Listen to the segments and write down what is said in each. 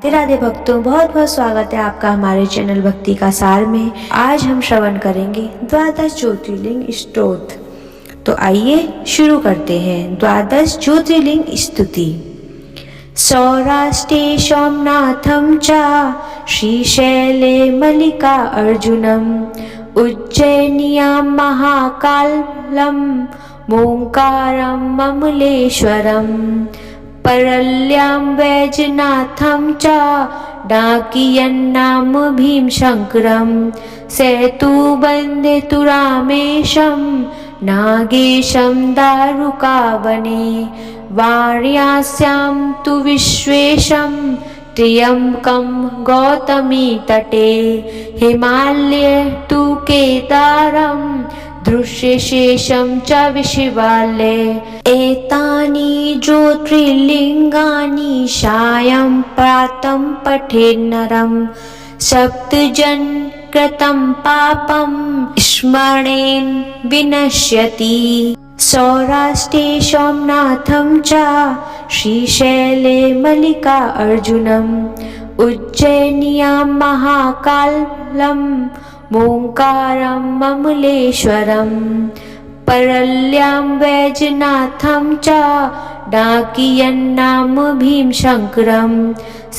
राधे राधे भक्तों, बहुत बहुत स्वागत है आपका हमारे चैनल भक्ति का सार में। आज हम श्रवण करेंगे द्वादश ज्योतिर्लिंग स्तोत्र। तो आइए शुरू करते हैं। द्वादश ज्योतिर्लिंग स्तुति। सौराष्ट्रे सोमनाथं च श्रीशैले मल्लिका अर्जुनम उज्जैन्यां महाकालं ओंकारं ममलेश्वरम् परल्यां वैजनाथं च डाकियन्नाम भीमशङ्करं सेतुबन्धे तु रामेशं नागेशं दारुकावने वार्यास्यां तु विश्वेशं त्र्यम्बकं गौतमी तटे हिमालये तु केदारं दृश्यशेषं च विशिवालये एतानि ज्योतिर्लिङ्गानि सायं प्रातं पठेन्नरं सप्तजन् कृतं पापं स्मरेण विनश्यति। सौराष्ट्रे सोमनाथं च श्रीशैले मल्लिका अर्जुनम उज्जैन्यां महाकालं ओंकारं ममलेश्वरम् परल्यां वैजनाथं च डाकियन्नाम भीमशङ्करं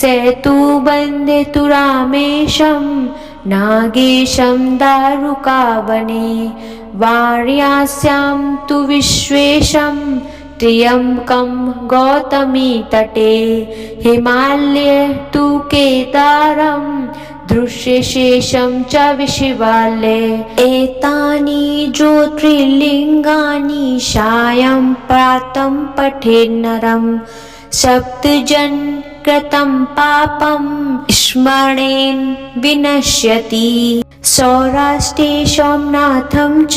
सेतुबन्धे तु रामेशं नागेशं दारुकावने वार्यास्यां तु विश्वेशं त्र्यम्बकं गौतमी तटे हिमालये तु केदारं दृश्यशेषं च विशिवालये एतानि ज्योतिर्लिङ्गानि सायं प्रातं पठेन्नरं सप्तजन् कृतं पापं स्मरेण विनश्यति। सौराष्ट्रे सोमनाथं च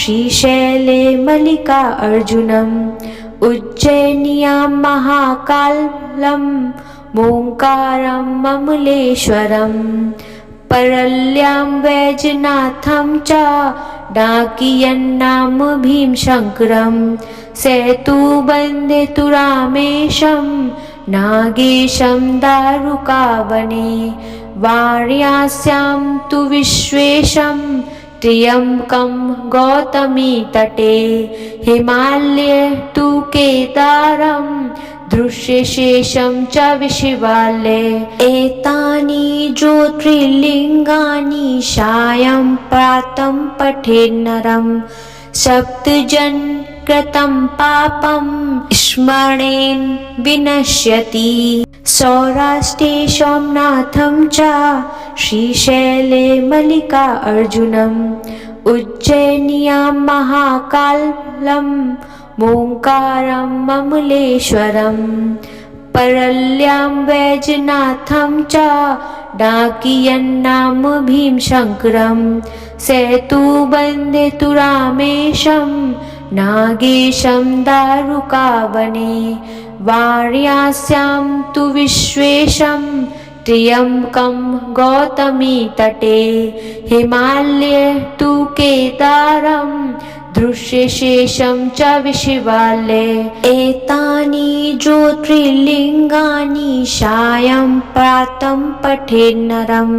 श्रीशैले मल्लिका अर्जुनम उज्जैन्यां महाकालं ओंकारं ममलेश्वरम् परल्यां वैजनाथं च डाकियन्नाम भीमशङ्करं सेतुबन्धे तु रामेशं नागेशं दारुकावने वार्यास्यां तु विश्वेशं त्र्यम्बकं गौतमी तटे हिमालये तु केदारं दृश्यशेषं च विशिवालये एतानि ज्योतिर्लिङ्गानि सायं प्रातं पठेन्नरं सप्तजन् कृतं पापं स्मरेण विनश्यति। सौराष्ट्रे सोमनाथं च श्रीशैले मल्लिका अर्जुनम उज्जैन्यां महाकालं ओंकारं ममलेश्वरम् परल्यां वैजनाथं च डाकियन्नाम भीमशङ्करं सेतुबन्धे तु रामेशं नागेशं दारुकावने वार्यास्यां तु विश्वेशं त्र्यम्बकं गौतमी तटे हिमालये तु केदारं दृश्यशेषं च विशिवालये एतानि ज्योतिर्लिङ्गानि सायं प्रातं पठेन्नरं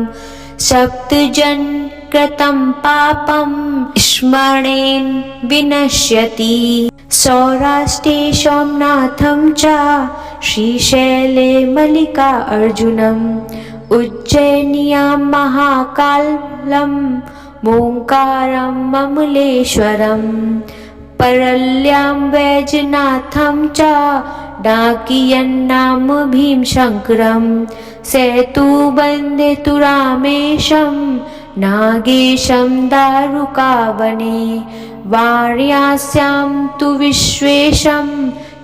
सप्तजन् कृतं पापं स्मरेण विनश्यति। सौराष्ट्रे सोमनाथं च श्रीशैले मल्लिका अर्जुनम उज्जैन्यां महाकालं ओंकारं ममलेश्वरम् परल्यां वैजनाथं च डाकियन्नाम भीमशङ्करं सेतुबन्धे तु रामेशं नागेशं दारुकावने वार्यास्यां तु विश्वेशं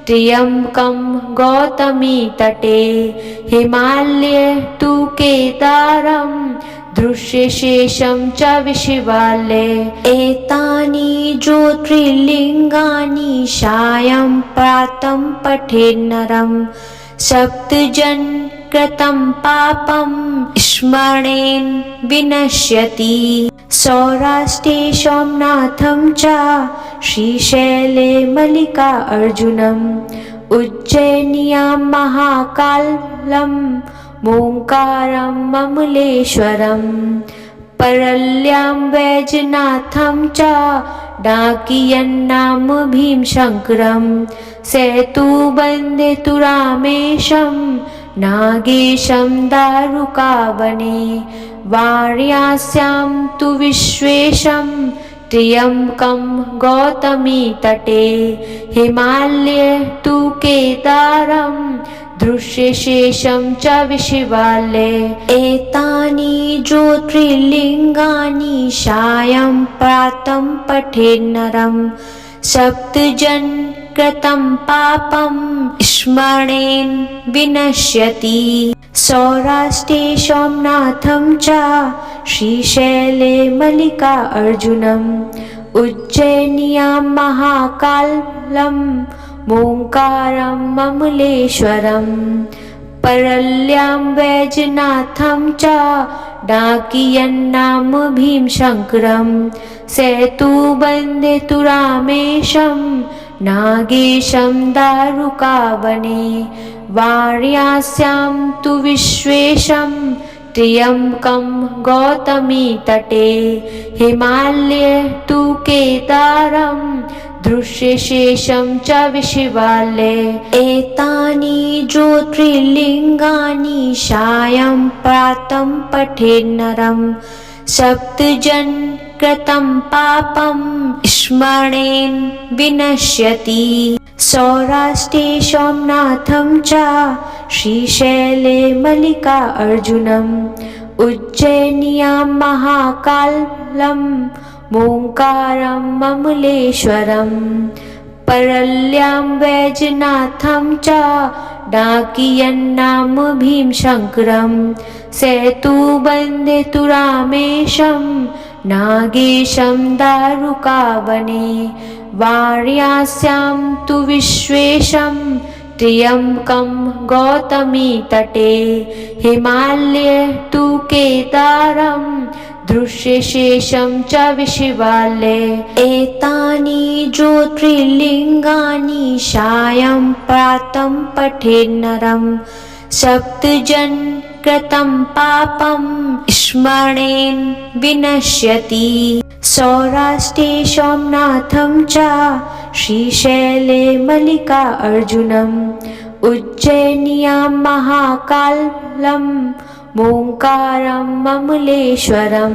त्र्यम्बकं गौतमी तटे हिमालये तु केदारं दृश्यशेषं च विशिवालये एतानि ज्योतिर्लिङ्गानि सायं प्रातं पठेन्नरं सप्तजन् कृतं पापं स्मरेण विनश्यति। सौराष्ट्रे सोमनाथं च श्रीशैले मल्लिका अर्जुनम उज्जैन्यां महाकालं मोङ्कारं ममलेश्वरं परल्यां वैजनाथं च डाकियन्नाम भीमशङ्करं सेतुबन्धे तु रामेशं नागेशं दारुकावने वार्यास्यां तु विश्वेशं त्र्यम्बकं गौतमी तटे हिमालये तु केदारं दृश्यशेषं च विशिवालये एतानि ज्योतिर्लिङ्गानि सायं प्रातं पठेन्नरं सप्तजन कृतं पापं स्मरेण विनश्यति सौराष्ट्रे सोमनाथं च श्रीशैले मल्लिकार्जुनम् उज्जयिन्यां महाकालं मोङ्कारं ममलेश्वरं परल्यां वैजनाथं च डाकियन्नाम भीमशङ्करं सेतुबन्धे तु रामेशं नागेशं दारुकावने वार्यास्यां तु विश्वेशं त्र्यम्बकं गौतमी तटे हिमालये तु केदारं दृश्यशेषं च विशिवालये एतानि ज्योतिर्लिङ्गानि सायं प्रातं पठेन्नरं सप्तजन कृतं पापं स्मरेण विनश्यति सौराष्ट्रे सोमनाथं च श्रीशैले मल्लिकार्जुनम् उज्जयिन्यां महाकालं मोङ्कारं ममलेश्वरं परल्यां वैजनाथं च डाकियन्नाम भीमशङ्करं सेतुबन्धे तु रामेशं नागेशं दारुकावने वार्यास्यां तु विश्वेशं त्र्यम्बकं गौतमी तटे हिमालये तु केदारं दृश्यशेषं च विशिवालये एतानि ज्योतिर्लिङ्गानि सायं प्रातं पठेन्नरं सप्तजन कृतं पापं स्मरेण विनश्यति सौराष्ट्रे सोमनाथं च श्रीशैले मल्लिकार्जुनम् उज्जयिन्यां महाकालं मोङ्कारं ममलेश्वरं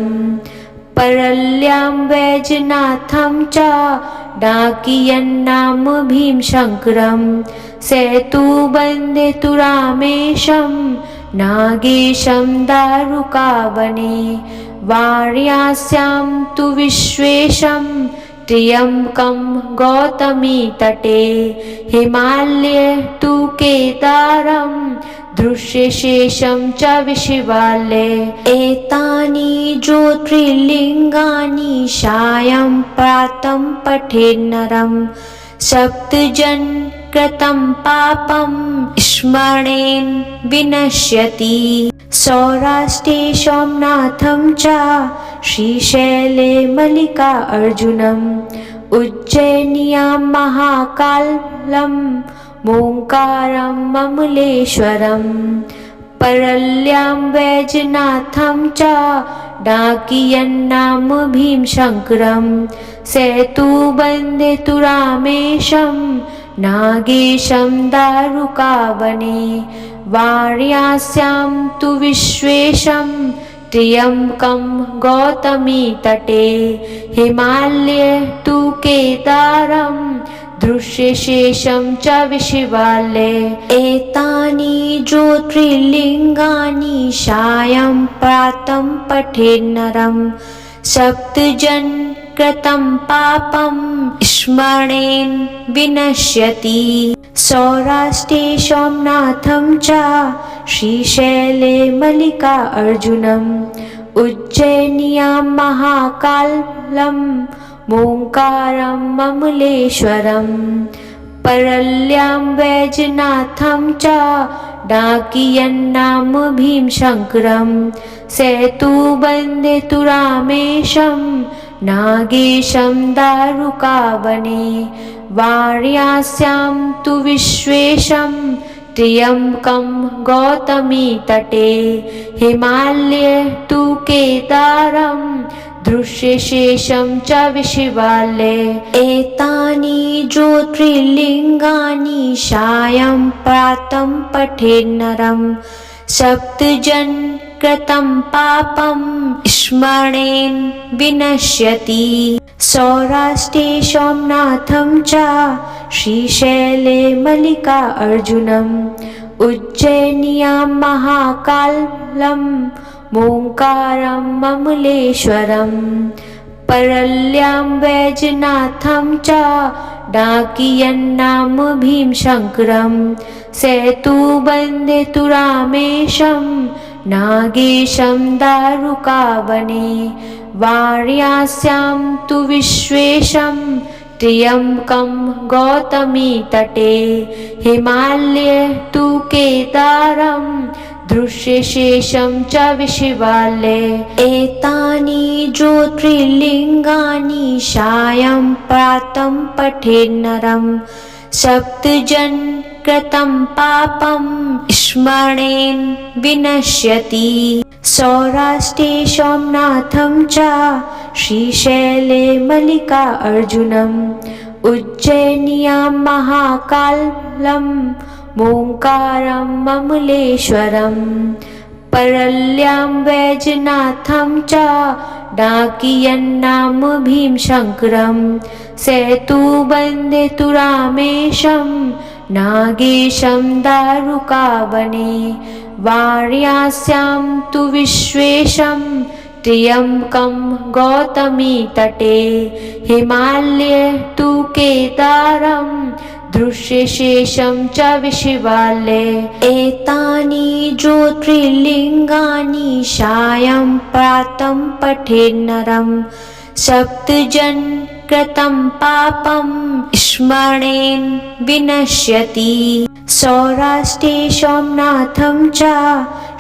परल्यां वैजनाथं च डाकियन्नाम भीमशङ्करं सेतुबन्धे तु रामेशं नागेशं दारुकावने वार्यास्यां तु विश्वेशं त्र्यम्बकं गौतमी तटे हिमालये तु केदारं दृश्यशेषं च विशिवालये एतानि ज्योतिर्लिङ्गानि सायं प्रातं पठेन्नरं सप्तजन कृतं पापं स्मरेण विनश्यति सौराष्ट्रे सोमनाथं च श्रीशैले मल्लिकार्जुनम् उज्जयिन्यां महाकालं मोङ्कारं ममलेश्वरं परल्यां वैजनाथं च डाकियन्नाम भीमशङ्करं सेतुबन्धे तु रामेशं नागेशं दारुकावने वार्यास्यां तु विश्वेशं त्र्यम्बकं गौतमी तटे हिमालये तु केदारं दृश्यशेषं च विशिवालये एतानि ज्योतिर्लिङ्गानि सायं प्रातं पठेन्नरं सप्तजन कृतं पापं स्मरेण विनश्यति सौराष्ट्रे सोमनाथं च श्रीशैले मल्लिकार्जुनम् उज्जयिन्यां महाकालं मोङ्कारं ममलेश्वरं परल्यां वैजनाथं च डाकियन्नाम भीमशङ्करं सेतुबन्धे तु रामेशं नागेशं दारुकावने वार्यास्यां तु विश्वेशं त्र्यम्बकं गौतमी तटे हिमालये तु केदारं दृश्यशेषं च विशिवालये एतानि ज्योतिर्लिङ्गानि सायं प्रातं पठेन्नरं सप्तजन कृतं पापं स्मरणेन विनश्यति सौराष्ट्रे सोमनाथं च श्रीशैले मल्लिकार्जुनम् उज्जयिन्यां महाकालं ओङ्कारं ममलेश्वरं परल्यां वैजनाथं च डाकियन्नाम भीमशङ्करं सेतुबन्धे तु रामेशं नागेशं दारुकावने वार्यास्यां तु विश्वेशं त्र्यम्बकं गौतमी तटे हिमालये तु केदारं दृश्यशेषं च विशिवालये एतानि ज्योतिर्लिङ्गानि सायं प्रातं पठेन्नरं सप्तजन कृतं पापं स्मरणेन विनश्यति सौराष्ट्रे सोमनाथं च श्रीशैले मल्लिकार्जुनम् उज्जयिन्यां महाकालं ओङ्कारं ममलेश्वरं परल्यां वैजनाथं च डाकियन्नाम भीमशङ्करं सेतुबन्धे तु रामेशं नागेशं दारुकावने वार्यास्यां तु विश्वेशं त्र्यम्बकं गौतमी तटे हिमालये तु केदारं दृश्यशेषं च विशिवालये एतानि ज्योतिर्लिङ्गानि सायं प्रातं पठेन्नरं सप्तजन कृतं पापं स्मरणेन विनश्यति सौराष्ट्रे सोमनाथं च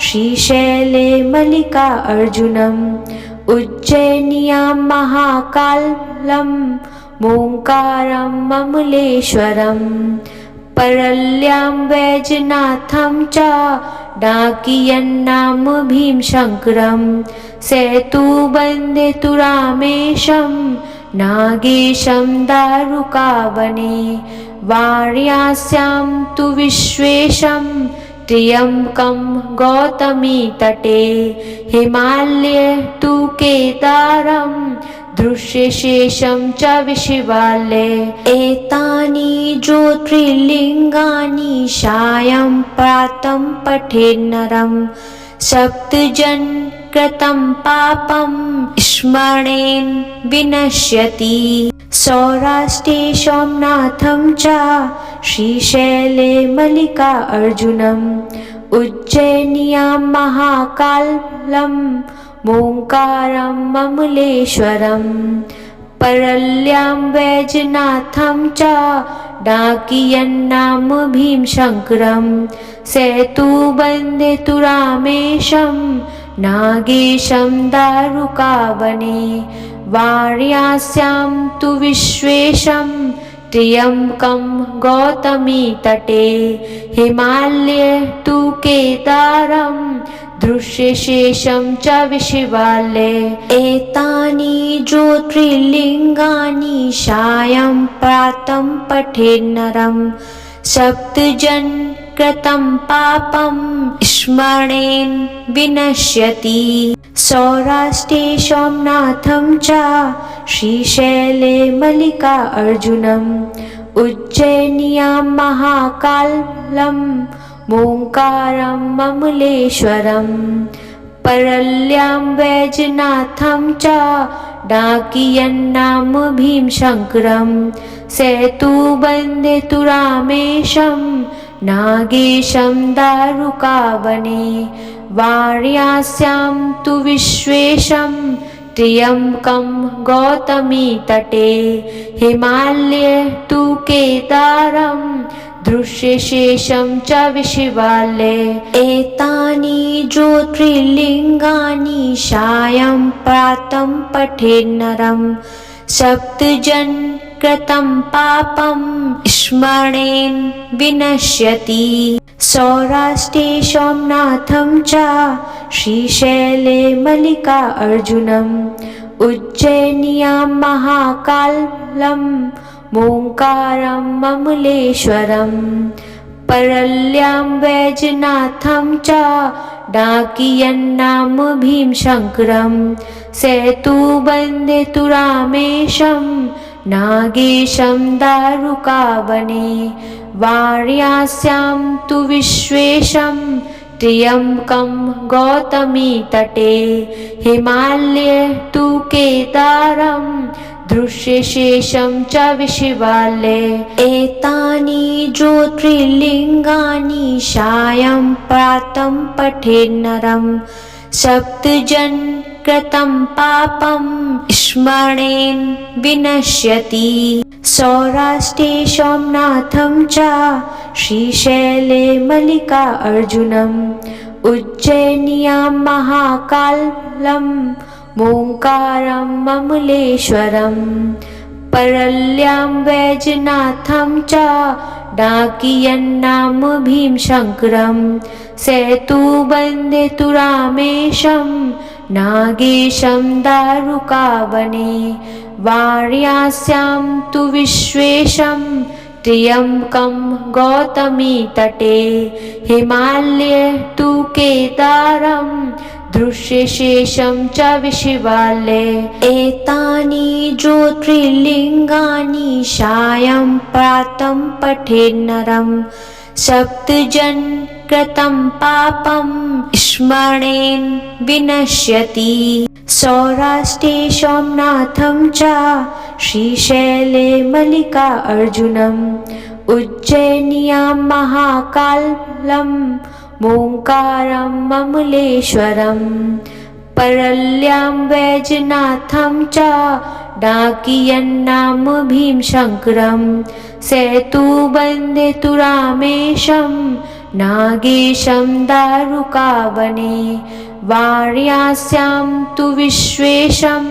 श्रीशैले मल्लिकार्जुनम् उज्जयिन्यां महाकालं ओङ्कारं ममलेश्वरं परल्यां वैजनाथं च डाकियन्नाम भीमशङ्करं सेतुबन्धे तु रामेशं नागेशं दारुकावने वार्यास्यां तु विश्वेशं त्र्यम्बकं गौतमी तटे हिमालये तु केदारं दृश्यशेषं च विशिवालये एतानि ज्योतिर्लिङ्गानि सायं प्रातं पठेन्नरं सप्तजन कृतं पापं स्मरणेन विनश्यति सौराष्ट्रे सोमनाथं च श्रीशैले मल्लिकार्जुनम् उज्जयिन्यां महाकालं ओङ्कारं ममलेश्वरं परल्यां वैजनाथं च डाकियन्नाम भीमशङ्करं सेतुबन्धे तु रामेशं नागेशं दारुकावने वार्यास्यां तु विश्वेशं त्र्यम्बकं गौतमी तटे हिमालये तु केदारं दृश्यशेषं च विशिवालये एतानि ज्योतिर्लिङ्गानि सायं प्रातं पठेन्नरं सप्तजन कृतं पापं स्मरणेन विनश्यति सौराष्ट्रे सोमनाथं च श्रीशैले मल्लिकार्जुनम् उज्जयिन्यां महाकालं ओङ्कारं ममलेश्वरं परल्यां वैजनाथं च डाकियन्नाम भीमशङ्करं सेतुबन्धे तु रामेशं नागेशं दारुकावने वार्यास्यां तु विश्वेशं त्र्यम्बकं गौतमी तटे हिमालये तु केदारं दृश्यशेषं च विशिवालये एतानि ज्योतिर्लिङ्गानि सायं प्रातं पठेन्नरं सप्तजन कृतं पापं स्मरणेन विनश्यति सौराष्ट्रे सोमनाथं च श्रीशैले मल्लिकार्जुनम् उज्जयिन्यां महाकालं ओंकारं ममलेश्वरम् परल्यां वैजनाथं च डाकियन्नाम भीमशङ्करं सेतुबन्धे तु रामेशं नागेशं दारुकावने वार्यास्यां तु विश्वेशं त्र्यम्बकं गौतमी तटे हिमालये तु केदारं दृश्यशेषं च विशिवालये एतानि ज्योतिर्लिङ्गानि सायं प्रातं पठेन्नरं सप्तजन् कृतं पापं स्मरेण विनश्यति। सौराष्ट्रे सोमनाथं च श्रीशैले मल्लिकार्जुनम् उज्जयिन्यां महाकालं ओंकारं ममलेश्वरम् परल्यां वैजनाथं च डाकियन्नाम भीमशङ्करं सेतुबन्धे तु रामेशं नागेशं दारुकावने वार्यास्यां तु विश्वेशं त्र्यम्बकं गौतमी तटे हिमालये तु केदारं दृश्यशेषं च विशिवालये एतानि ज्योतिर्लिङ्गानि सायं प्रातं पठेन्नरं सप्तजन् कृतं पापं स्मरेण विनश्यति। सौराष्ट्रे सोमनाथं च श्रीशैले मल्लिकार्जुनम् उज्जयिन्यां महाकालं ओंकारं ममलेश्वरम् परल्यां वैजनाथं च डाकियन्नाम भीमशङ्करं सेतुबन्धे तु रामेशं नागेशं दारुकावने वार्यास्यां तु विश्वेशं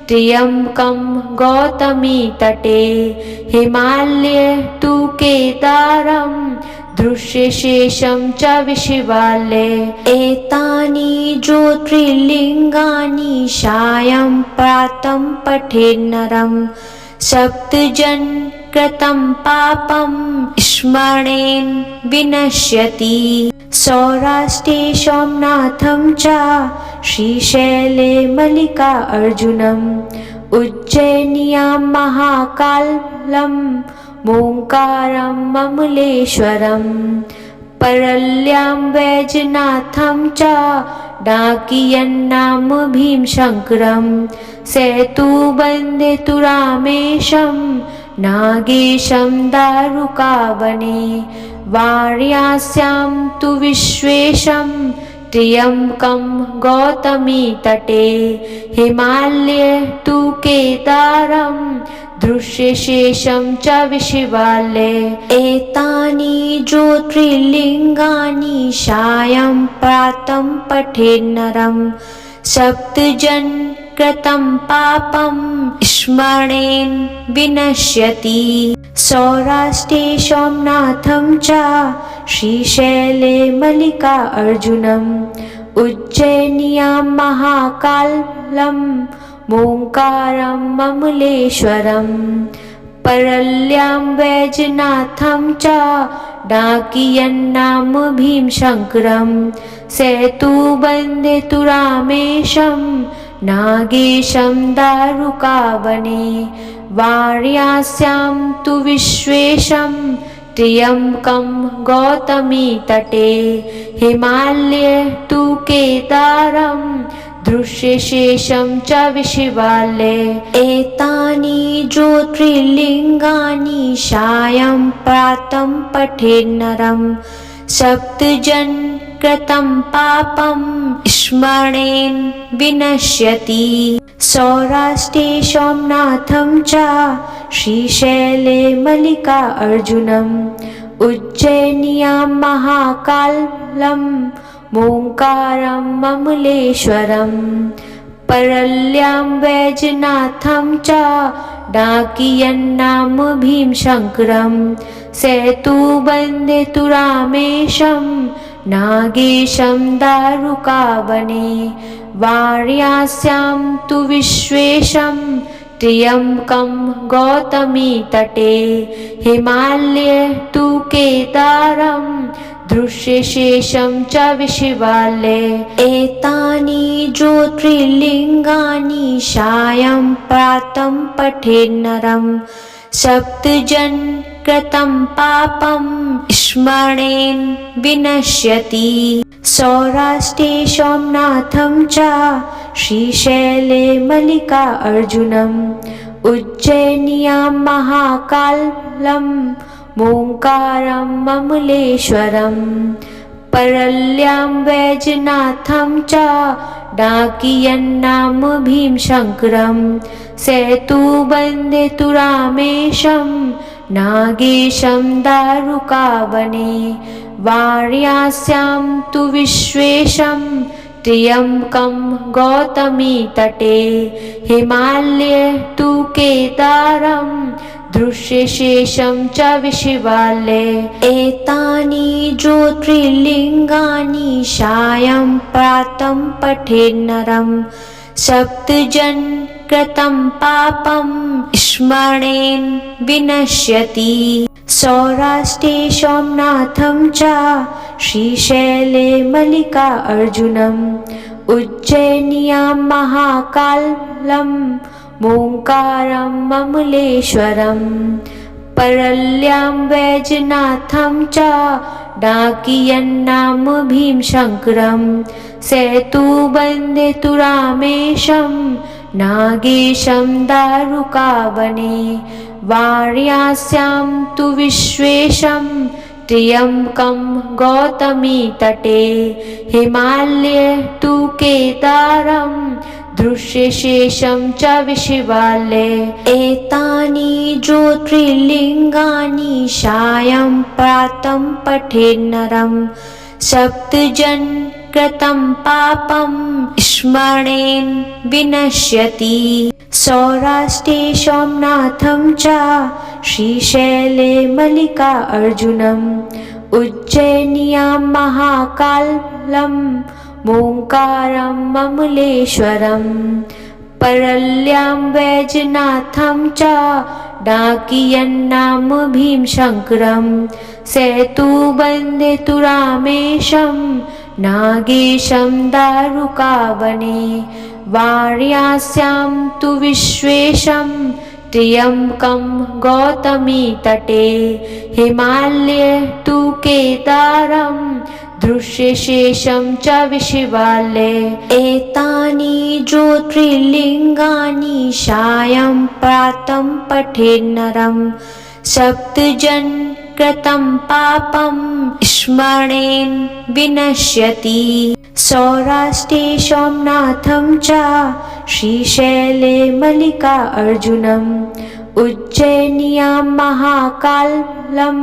त्र्यम्बकं गौतमी तटे हिमालये तु केदारं दृश्यशेषं च विशिवालये एतानि ज्योतिर्लिङ्गानि सायं प्रातं पठेन्नरं सप्तजन् कृतं पापं स्मरेण विनश्यति। सौराष्ट्रे सोमनाथं च श्रीशैले मल्लिकार्जुनम् उज्जयिन्यां महाकालं ओंकारं ममलेश्वरम् परल्यां वैजनाथं च डाकियन्नाम भीमशङ्करं सेतुबन्धे तु रामेशं नागेशं दारुकावने वार्यास्यां तु विश्वेशं त्र्यम्बकं गौतमी तटे हिमालये तु केदारं दृश्यशेषं च विशिवालये एतानि ज्योतिर्लिङ्गानि सायं प्रातं पठेन्नरं सप्तजन् कृतं पापं स्मरेण विनश्यति। सौराष्ट्रे सोमनाथं च श्रीशैले मल्लिकार्जुनम् उज्जयिन्यां महाकालं ओंकारं ममलेश्वरम् परल्यां वैजनाथं च डाकियन्नाम भीमशङ्करं सेतुबन्धे तु रामेशं नागेशं दारुकावने वार्यास्यां तु विश्वेशं त्र्यम्बकं गौतमी तटे हिमालये तु केदारं दृश्यशेषं च विशिवालये एतानि ज्योतिर्लिङ्गानि सायं प्रातं पठेन्नरं सप्तजन् कृतं पापं स्मरेण विनश्यति। सौराष्ट्रे सोमनाथं च श्रीशैले मल्लिकार्जुनम् उज्जयिन्यां महाकालं ओंकारं ममलेश्वरम् परल्यां वैजनाथं च डाकियन्नाम भीमशङ्करं सेतुबन्धे तु रामेशं नागेशं दारुकावने वार्यास्यां तु विश्वेशं त्र्यम्बकं गौतमी तटे हिमालये तु केदारं दृश्यशेषं च विशिवालये एतानि ज्योतिर्लिङ्गानि सायं प्रातं पठेन्नरं सप्तजन कृतं पापं स्मरेण विनश्यति सौराष्ट्रे सोमनाथं च श्रीशैले मल्लिकार्जुनम् उज्जयिन्यां महाकालं ओंकारं ममलेश्वरम् परल्यां वैजनाथं च डाकियन्नाम भीमशङ्करम् सेतुबन्धे तु रामेशं नागेशं दारुकावने वार्यास्यां तु विश्वेशं त्र्यम्बकं गौतमी तटे हिमालये तु केदारं दृश्यशेषं च विशिवालये एतानि ज्योतिर्लिङ्गानि सायं प्रातं पठेन्नरं सप्तजन कृतं पापं स्मरेण विनश्यति सौराष्ट्रे सोमनाथं च श्रीशैले मल्लिकार्जुनम् उज्जयिन्यां महाकालं ओंकारं ममलेश्वरम् परल्यां वैजनाथं च डाकियन्नाम भीमशङ्करम् सेतुबन्धे तु रामेशं नागेशं दारुकावने वार्यास्यां तु विश्वेशं त्र्यम्बकं गौतमी तटे हिमालये तु केदारं दृश्यशेषं च विशिवालये एतानि ज्योतिर्लिङ्गानि सायं प्रातं पठेन्नरं सप्तजन कृतं पापं स्मरेण विनश्यति सौराष्ट्रे सोमनाथं च श्रीशैले मल्लिकार्जुनम् उज्जयिन्यां महाकालं ओंकारं ममलेश्वरम् परल्यां वैजनाथं च डाकियन्नाम भीमशङ्करम् सेतुबन्धे तु रामेशं नागेशं दारुकावने वार्यास्यां तु विश्वेशं त्र्यम्बकं गौतमी तटे हिमालये तु केदारं दृश्यशेषं च विशिवालये एतानि ज्योतिर्लिङ्गानि सायं प्रातं पठेन्नरं सप्तजन कृतं पापं स्मरेण विनश्यति सौराष्ट्रे सोमनाथं च श्रीशैले मल्लिकार्जुनम् उज्जयिन्यां महाकालं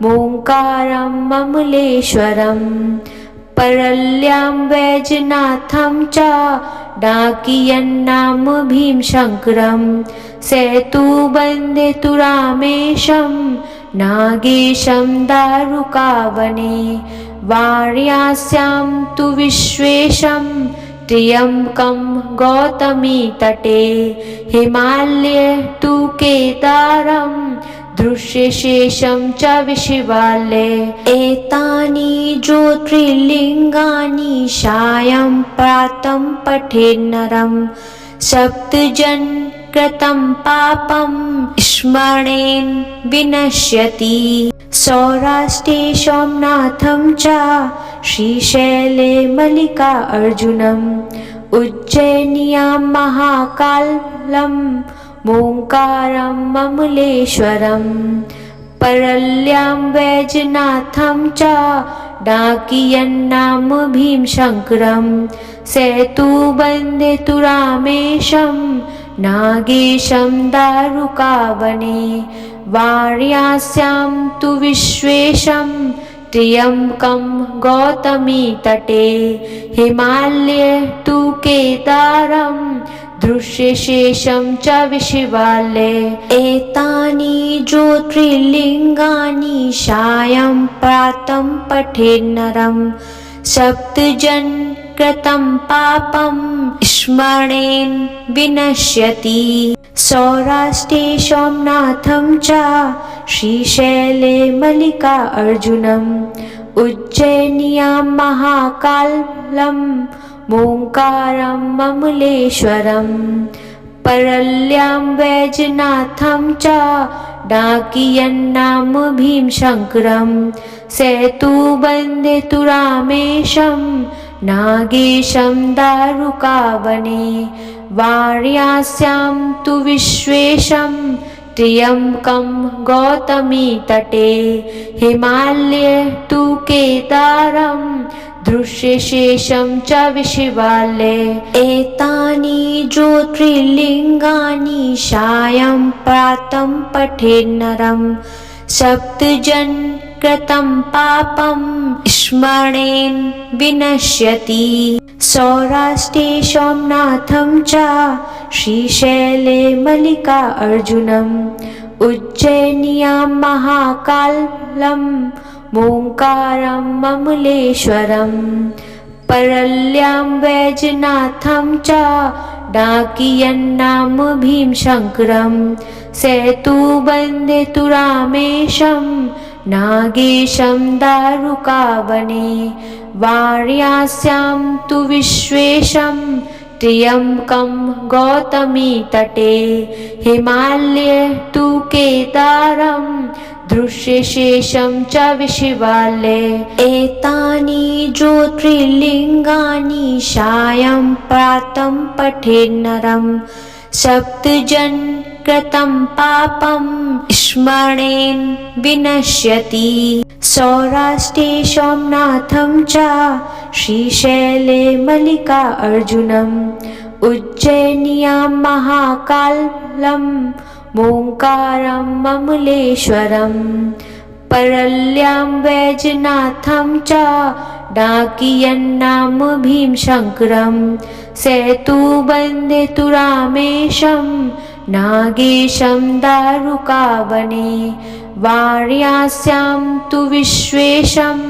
ओंकारं ममलेश्वरम् परल्यां वैजनाथं च डाकियन्नाम भीमशङ्करम् सेतुबन्धे तु रामेशं नागेशं दारुकावने वार्यास्यां तु विश्वेशं त्र्यम्बकं गौतमी तटे हिमालये तु केदारं दृश्यशेषं च विशिवालये एतानि ज्योतिर्लिङ्गानि सायं प्रातं पठेन्नरं सप्तजन कृतं पापं स्मरेण विनश्यति सौराष्ट्रे सोमनाथं च श्रीशैले मल्लिकार्जुनम् उज्जयिन्यां महाकालं ओंकारं ममलेश्वरम् परल्यां वैजनाथं च डाकियन्नाम भीमशङ्करम् सेतुबन्धे तु रामेशं नागेशं दारुकावने वार्यास्यां तु विश्वेशं त्र्यम्बकं गौतमी तटे हिमालये तु केदारं दृश्यशेषं च विशिवालये एतानि ज्योतिर्लिङ्गानि सायं प्रातं पठेन्नरं सप्तजन् कृतं पापं स्मरेण विनश्यति सौराष्ट्रे सोमनाथं च श्रीशैले मल्लिकार्जुनम् उज्जयिन्यां महाकालं ओंकारं ममलेश्वरम् परल्यां वैजनाथं च डाकियन्नाम भीमशङ्करं सेतुबन्धे रामेशं नागेशं दारुकावने वार्यास्यां तु विश्वेशं त्र्यम्बकं गौतमी तटे हिमालये तु केदारं दृश्यशेषं च विशिवालये एतानि ज्योतिर्लिङ्गानि सायं प्रातं पठेन्नरं सप्तजन् कृतं पापं स्मरेण विनश्यति सौराष्ट्रे सोमनाथं च श्रीशैले मल्लिकार्जुनम् उज्जयिन्यां महाकालं ओंकारं ममलेश्वरम् परल्यां वैजनाथं च डाकियन्नाम भीमशङ्करं सेतुबन्धे रामेशं नागेशं दारुकावने वार्यास्यां तु विश्वेशं त्र्यम्बकं गौतमी तटे हिमालये तु केदारं दृश्यशेषं च विशिवालये एतानि ज्योतिर्लिङ्गानि सायं प्रातं पठेन्नरं सप्तजन् कृतं पापं स्मरेण विनश्यति सौराष्ट्रे सोमनाथं च श्रीशैले मल्लिकार्जुनम् उज्जयिन्यां महाकालं ओंकारं ममलेश्वरम् परल्यां वैजनाथं च डाकियन्नाम भीमशङ्करं सेतुबन्धे रामेशं नागेशं दारुकावने वार्यास्यां तु विश्वेशं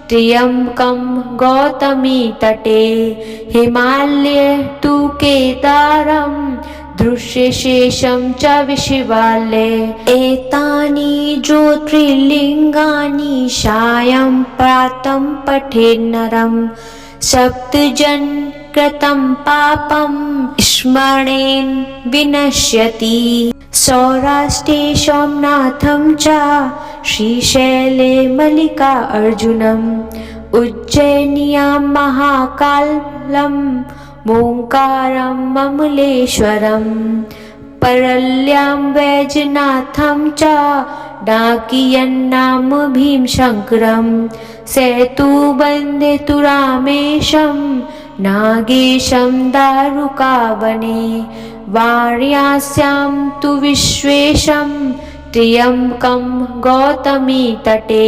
त्र्यम्बकं गौतमी तटे हिमालये तु केदारं दृश्यशेषं च विशिवालये एतानि ज्योतिर्लिङ्गानि सायं प्रातं पठेन्नरं सप्तजन् कृतं पापं स्मरेण विनश्यति सौराष्ट्रे सोमनाथं च श्रीशैले मल्लिकार्जुनम् उज्जयिन्यां महाकालं ओंकारं ममलेश्वरम् परल्यां वैजनाथं च डाकियन्नाम भीमशङ्करं सेतुबन्धे रामेशं नागेशं दारुकावने वार्यास्यां तु विश्वेशं त्र्यम्बकं गौतमी तटे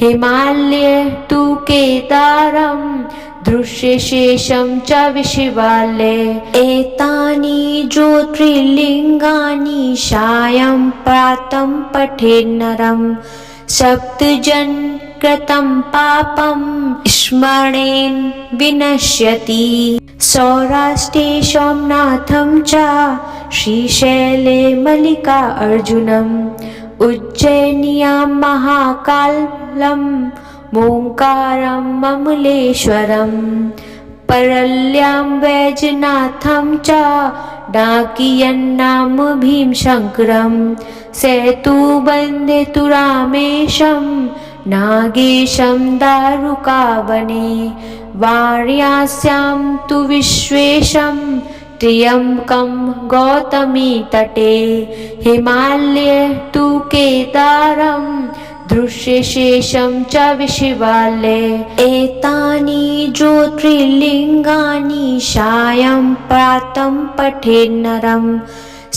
हिमालये तु केदारं दृश्यशेषं च विशिवालये एतानि ज्योतिर्लिङ्गानि सायं प्रातं पठेन्नरं सप्तजन् कृतं पापं स्मरेण विनश्यति सौराष्ट्रे सोमनाथं च श्रीशैले मल्लिकार्जुनम् उज्जयिन्यां महाकालं ओंकारं ममलेश्वरम् परल्यां वैजनाथं च डाकियन्नाम भीमशङ्करं सेतुबन्धे रामेशं नागेशं दारुकावने वार्यास्यां तु विश्वेशं त्र्यम्बकं गौतमी तटे हिमालये तु केदारं दृश्यशेषं च विशिवालये एतानि ज्योतिर्लिङ्गानि सायं प्रातं पठेन्नरं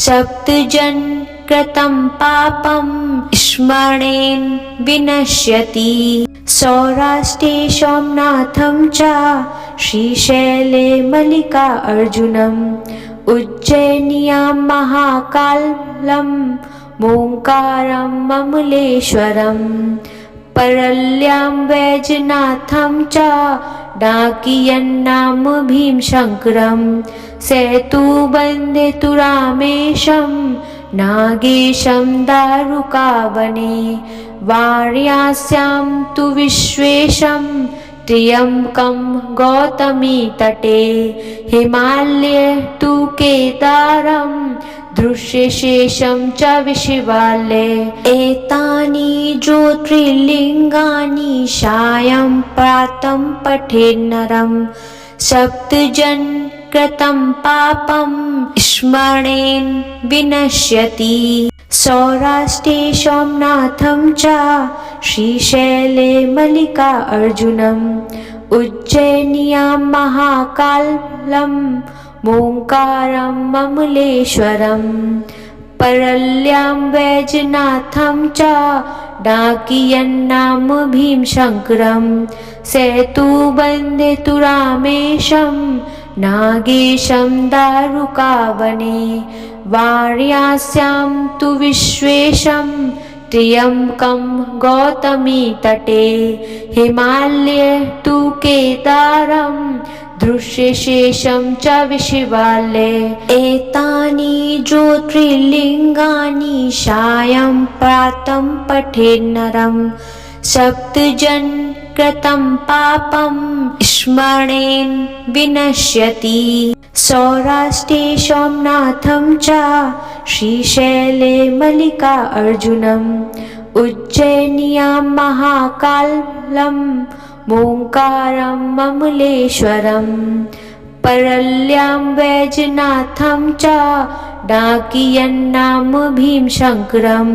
सप्तजन् कृतं पापं स्मरेण विनश्यति सौराष्ट्रे सोमनाथं च श्रीशैले मल्लिकार्जुनम् उज्जैन्यां महाकालं ओंकारम् अमलेश्वरम् परल्यां वैजनाथं च डाकियन्नाम भीमशङ्करम् सेतुबन्धे तु रामेशं नागेशं दारुकावने वार्यास्यां तु विश्वेशं त्र्यम्बकं गौतमी तटे हिमालये तु केदारं दृश्यशेषं च विशिवालये एतानि ज्योतिर्लिङ्गानि सायं प्रातं पठेन्नरं सप्तजन कृतं पापं स्मरेण विनश्यति सौराष्ट्रे सोमनाथं च श्रीशैले मल्लिकार्जुनम् उज्जैन्यां महाकालं ओंकारम् अमलेश्वरम् परल्यां वैजनाथं च डाकियन्नाम भीमशङ्करम् सेतुबन्धे तु रामेशं नागेशं दारुकावने वार्यास्यां तु विश्वेशं त्र्यम्बकं गौतमी तटे हिमालये तु केदारं दृश्यशेषं च विशिवालये एतानि ज्योतिर्लिङ्गानि सायं प्रातं पठेन्नरं सप्तजन कृतं पापं स्मरेण विनश्यति सौराष्ट्रे सोमनाथं च श्रीशैले मल्लिकार्जुनम् उज्जैन्यां महाकालं ओंकारम् अमलेश्वरम् परल्यां वैजनाथं च डाकियन्नाम भीमशङ्करम्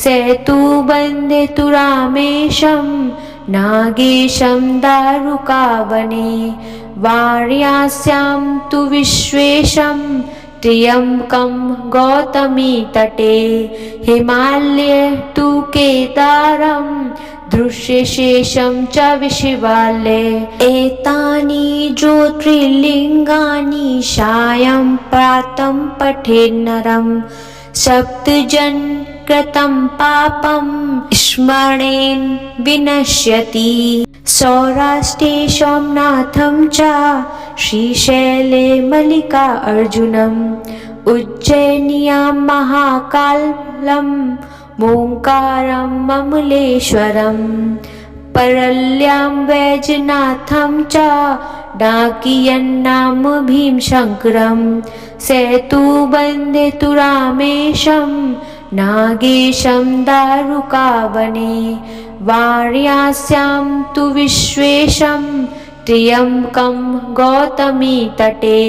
सेतुबन्धे तु रामेशं नागेशं दारुकावने वार्यास्यां तु विश्वेशं त्र्यम्बकं गौतमी तटे हिमालये तु केदारं दृश्यशेषं च विशिवालये एतानि ज्योतिर्लिङ्गानि सायं प्रातं पठेन्नरं सप्तजन कृतं पापं स्मरेण विनश्यति सौराष्ट्रे सोमनाथं च श्रीशैले मल्लिकार्जुनम् उज्जैन्यां महाकालं ओंकारम् अमलेश्वरम् परल्यां वैजनाथं च डाकियन्नाम भीमशङ्करम् सेतुबन्धे तु रामेशं नागेशं दारुकावने वार्यास्यां तु विश्वेशं त्र्यम्बकं गौतमी तटे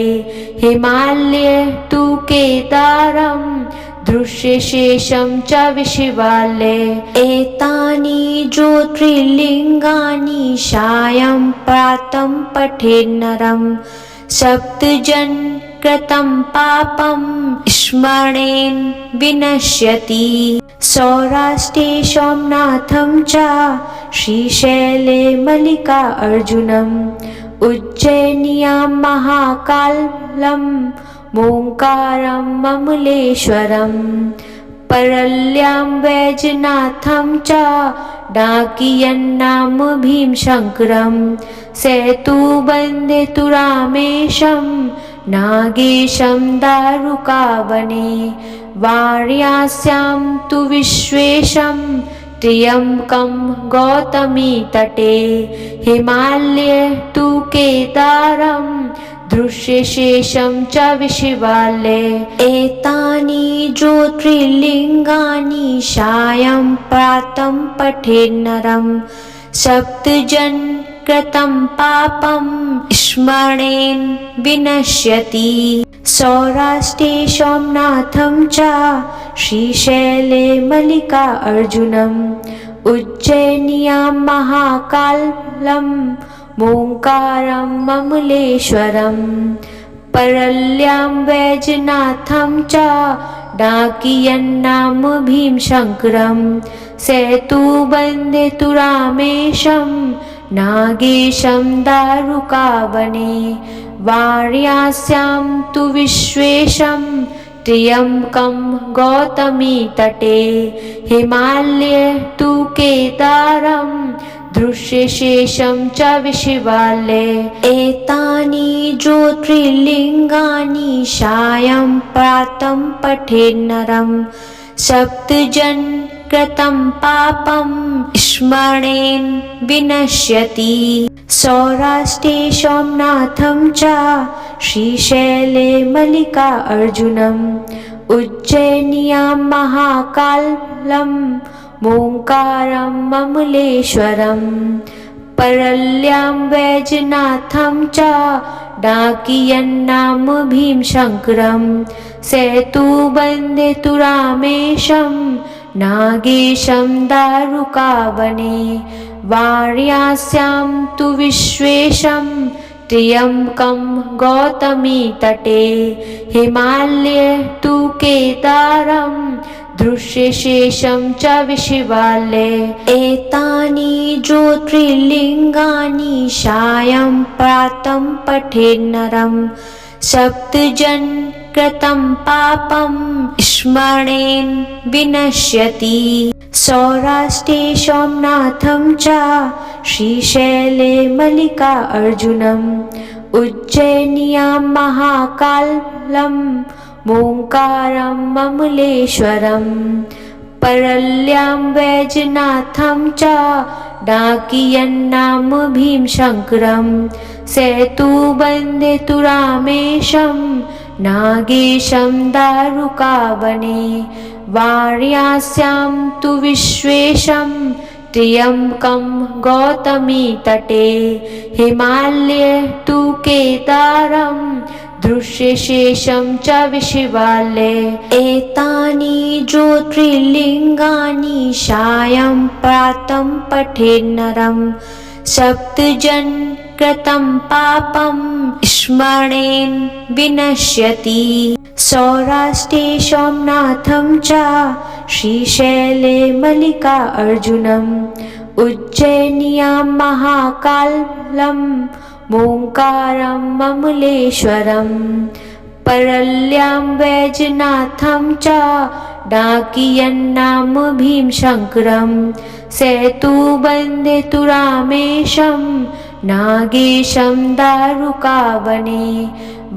हिमालये तु केदारं दृश्यशेषं च विशिवालये एतानि ज्योतिर्लिङ्गानि सायं प्रातं पठेन्नरं सप्तजन कृतं पापं स्मरेण विनश्यति सौराष्ट्रे सोमनाथं च श्रीशैले मल्लिकार्जुनम् उज्जैन्यां महाकालं ओंकारम् अमलेश्वरम् परल्यां वैजनाथं च डाकियन्नाम भीमशङ्करम् सेतुबन्धे तु रामेशं नागेशं दारुकावने वार्यास्यां तु विश्वेशं त्र्यम्बकं गौतमी तटे हिमालये तु केदारं दृश्यशेषं च विशिवालये एतानि ज्योतिर्लिङ्गानि सायं प्रातं पठेन्नरं सप्तजन कृतं पापं स्मरेण विनश्यति सौराष्ट्रे सोमनाथं च श्रीशैले मल्लिकार्जुनम् उज्जैन्यां महाकालं ओंकारम् अमलेश्वरम् परल्यां वैजनाथं च डाकियन्नाम भीमशङ्करम् सेतुबन्धे तु रामेशं नागेशं दारुकावने वार्यास्यां तु विश्वेशं त्र्यम्बकं गौतमी तटे हिमालये तु केदारं दृश्यशेषं च विशिवालये एतानि ज्योतिर्लिङ्गानि सायं प्रातं पठेन्नरं सप्तजन कृतं पापं स्मरेण विनश्यति सौराष्ट्रे सोमनाथं च श्रीशैले मल्लिकार्जुनम् उज्जयिन्यां महाकालं ओंकारं ममलेश्वरम् परल्यां वैजनाथं च डाकियन्नाम भीमशङ्करं सेतुबन्धे तु रामेशं नागेशं दारुकावने वार्यास्यां तु विश्वेशं त्र्यम्बकं गौतमी तटे हिमालये तु केदारं दृश्यशेषं च विशिवालये एतानि ज्योतिर्लिङ्गानि सायं प्रातं पठेन्नरं सप्तजन कृतं पापं स्मरेण विनश्यति सौराष्ट्रे सोमनाथं च श्रीशैले मल्लिकार्जुनम् उज्जयिन्यां महाकालं ओंकारं ममलेश्वरम् परल्यां वैजनाथं च डाकियन्नाम भीमशङ्करं सेतुबन्धे तु रामेशं नागेशं दारुकावने वार्यास्यां तु विश्वेशं त्र्यम्बकं गौतमी तटे हिमालये तु केदारं दृश्यशेषं च विशिवालये एतानि ज्योतिर्लिङ्गानि सायं प्रातं पठेन्नरं सप्तजन कृतं पापं स्मरेण विनश्यति सौराष्ट्रे सोमनाथं च श्रीशैले मल्लिकार्जुनम् उज्जयिन्यां महाकालं ओंकारं ममलेश्वरम् परल्यां वैजनाथं च डाकियन्नाम भीमशङ्करं सेतुबन्धे तु रामेशं नागेशं दारुकावने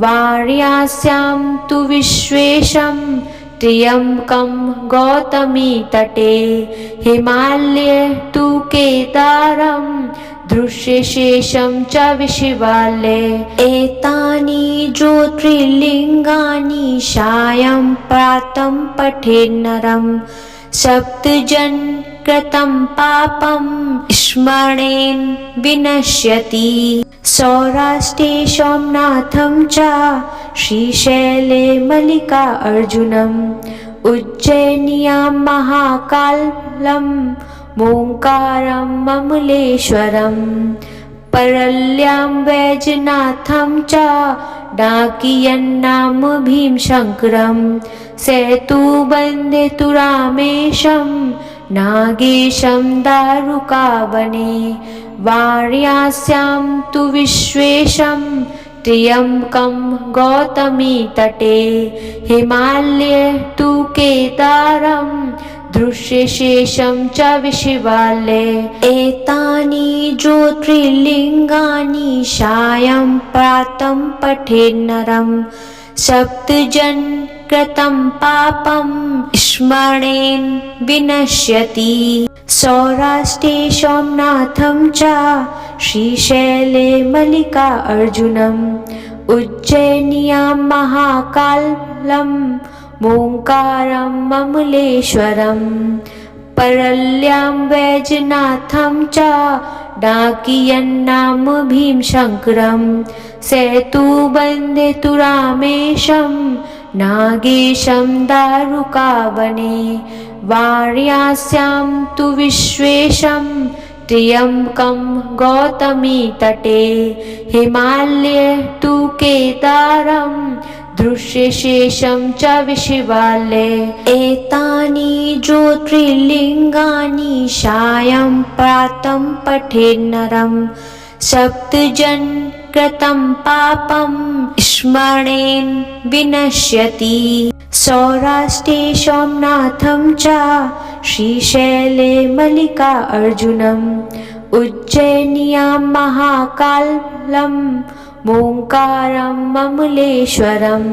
वार्यास्यां तु विश्वेशं त्र्यम्बकं गौतमी तटे हिमालये तु केदारं दृश्यशेषं च विशिवालये एतानि ज्योतिर्लिङ्गानि सायं प्रातं पठेन्नरं सप्तजन कृतं पापं स्मरेण विनश्यति सौराष्ट्रे सोमनाथं च श्रीशैले मल्लिकार्जुनम् उज्जयिन्यां महाकालं ओंकारं ममलेश्वरम् परल्यां वैजनाथं च डाकियन्नाम भीमशङ्करं सेतुबन्धे तु रामेशं नागेशं दारुकावने वार्यास्यां तु विश्वेशं त्र्यम्बकं गौतमी तटे हिमालये तु केदारं दृश्यशेषं च विशिवालये एतानि ज्योतिर्लिङ्गानि सायं प्रातं पठेन्नरं सप्तजन कृतं पापं स्मरेण विनश्यति सौराष्ट्रे सोमनाथं च श्रीशैले मल्लिकार्जुनम् उज्जयिन्यां महाकालं ओंकारं ममलेश्वरम् परल्यां वैजनाथं च डाकियन्नाम भीमशङ्करं सेतुबन्धे तु रामेशं नागेशं दारुकावने वार्यास्यां तु विश्वेशं त्र्यम्बकं गौतमी तटे हिमालये तु केदारं दृश्यशेषं च विशिवालये एतानि ज्योतिर्लिङ्गानि सायं प्रातं पठेन्नरं सप्तजन कृतं पापं स्मरेण विनश्यति। सौराष्ट्रे सोमनाथं च श्रीशैले मल्लिकार्जुनम् उज्जयिन्यां महाकालं ओंकारं ममलेश्वरम्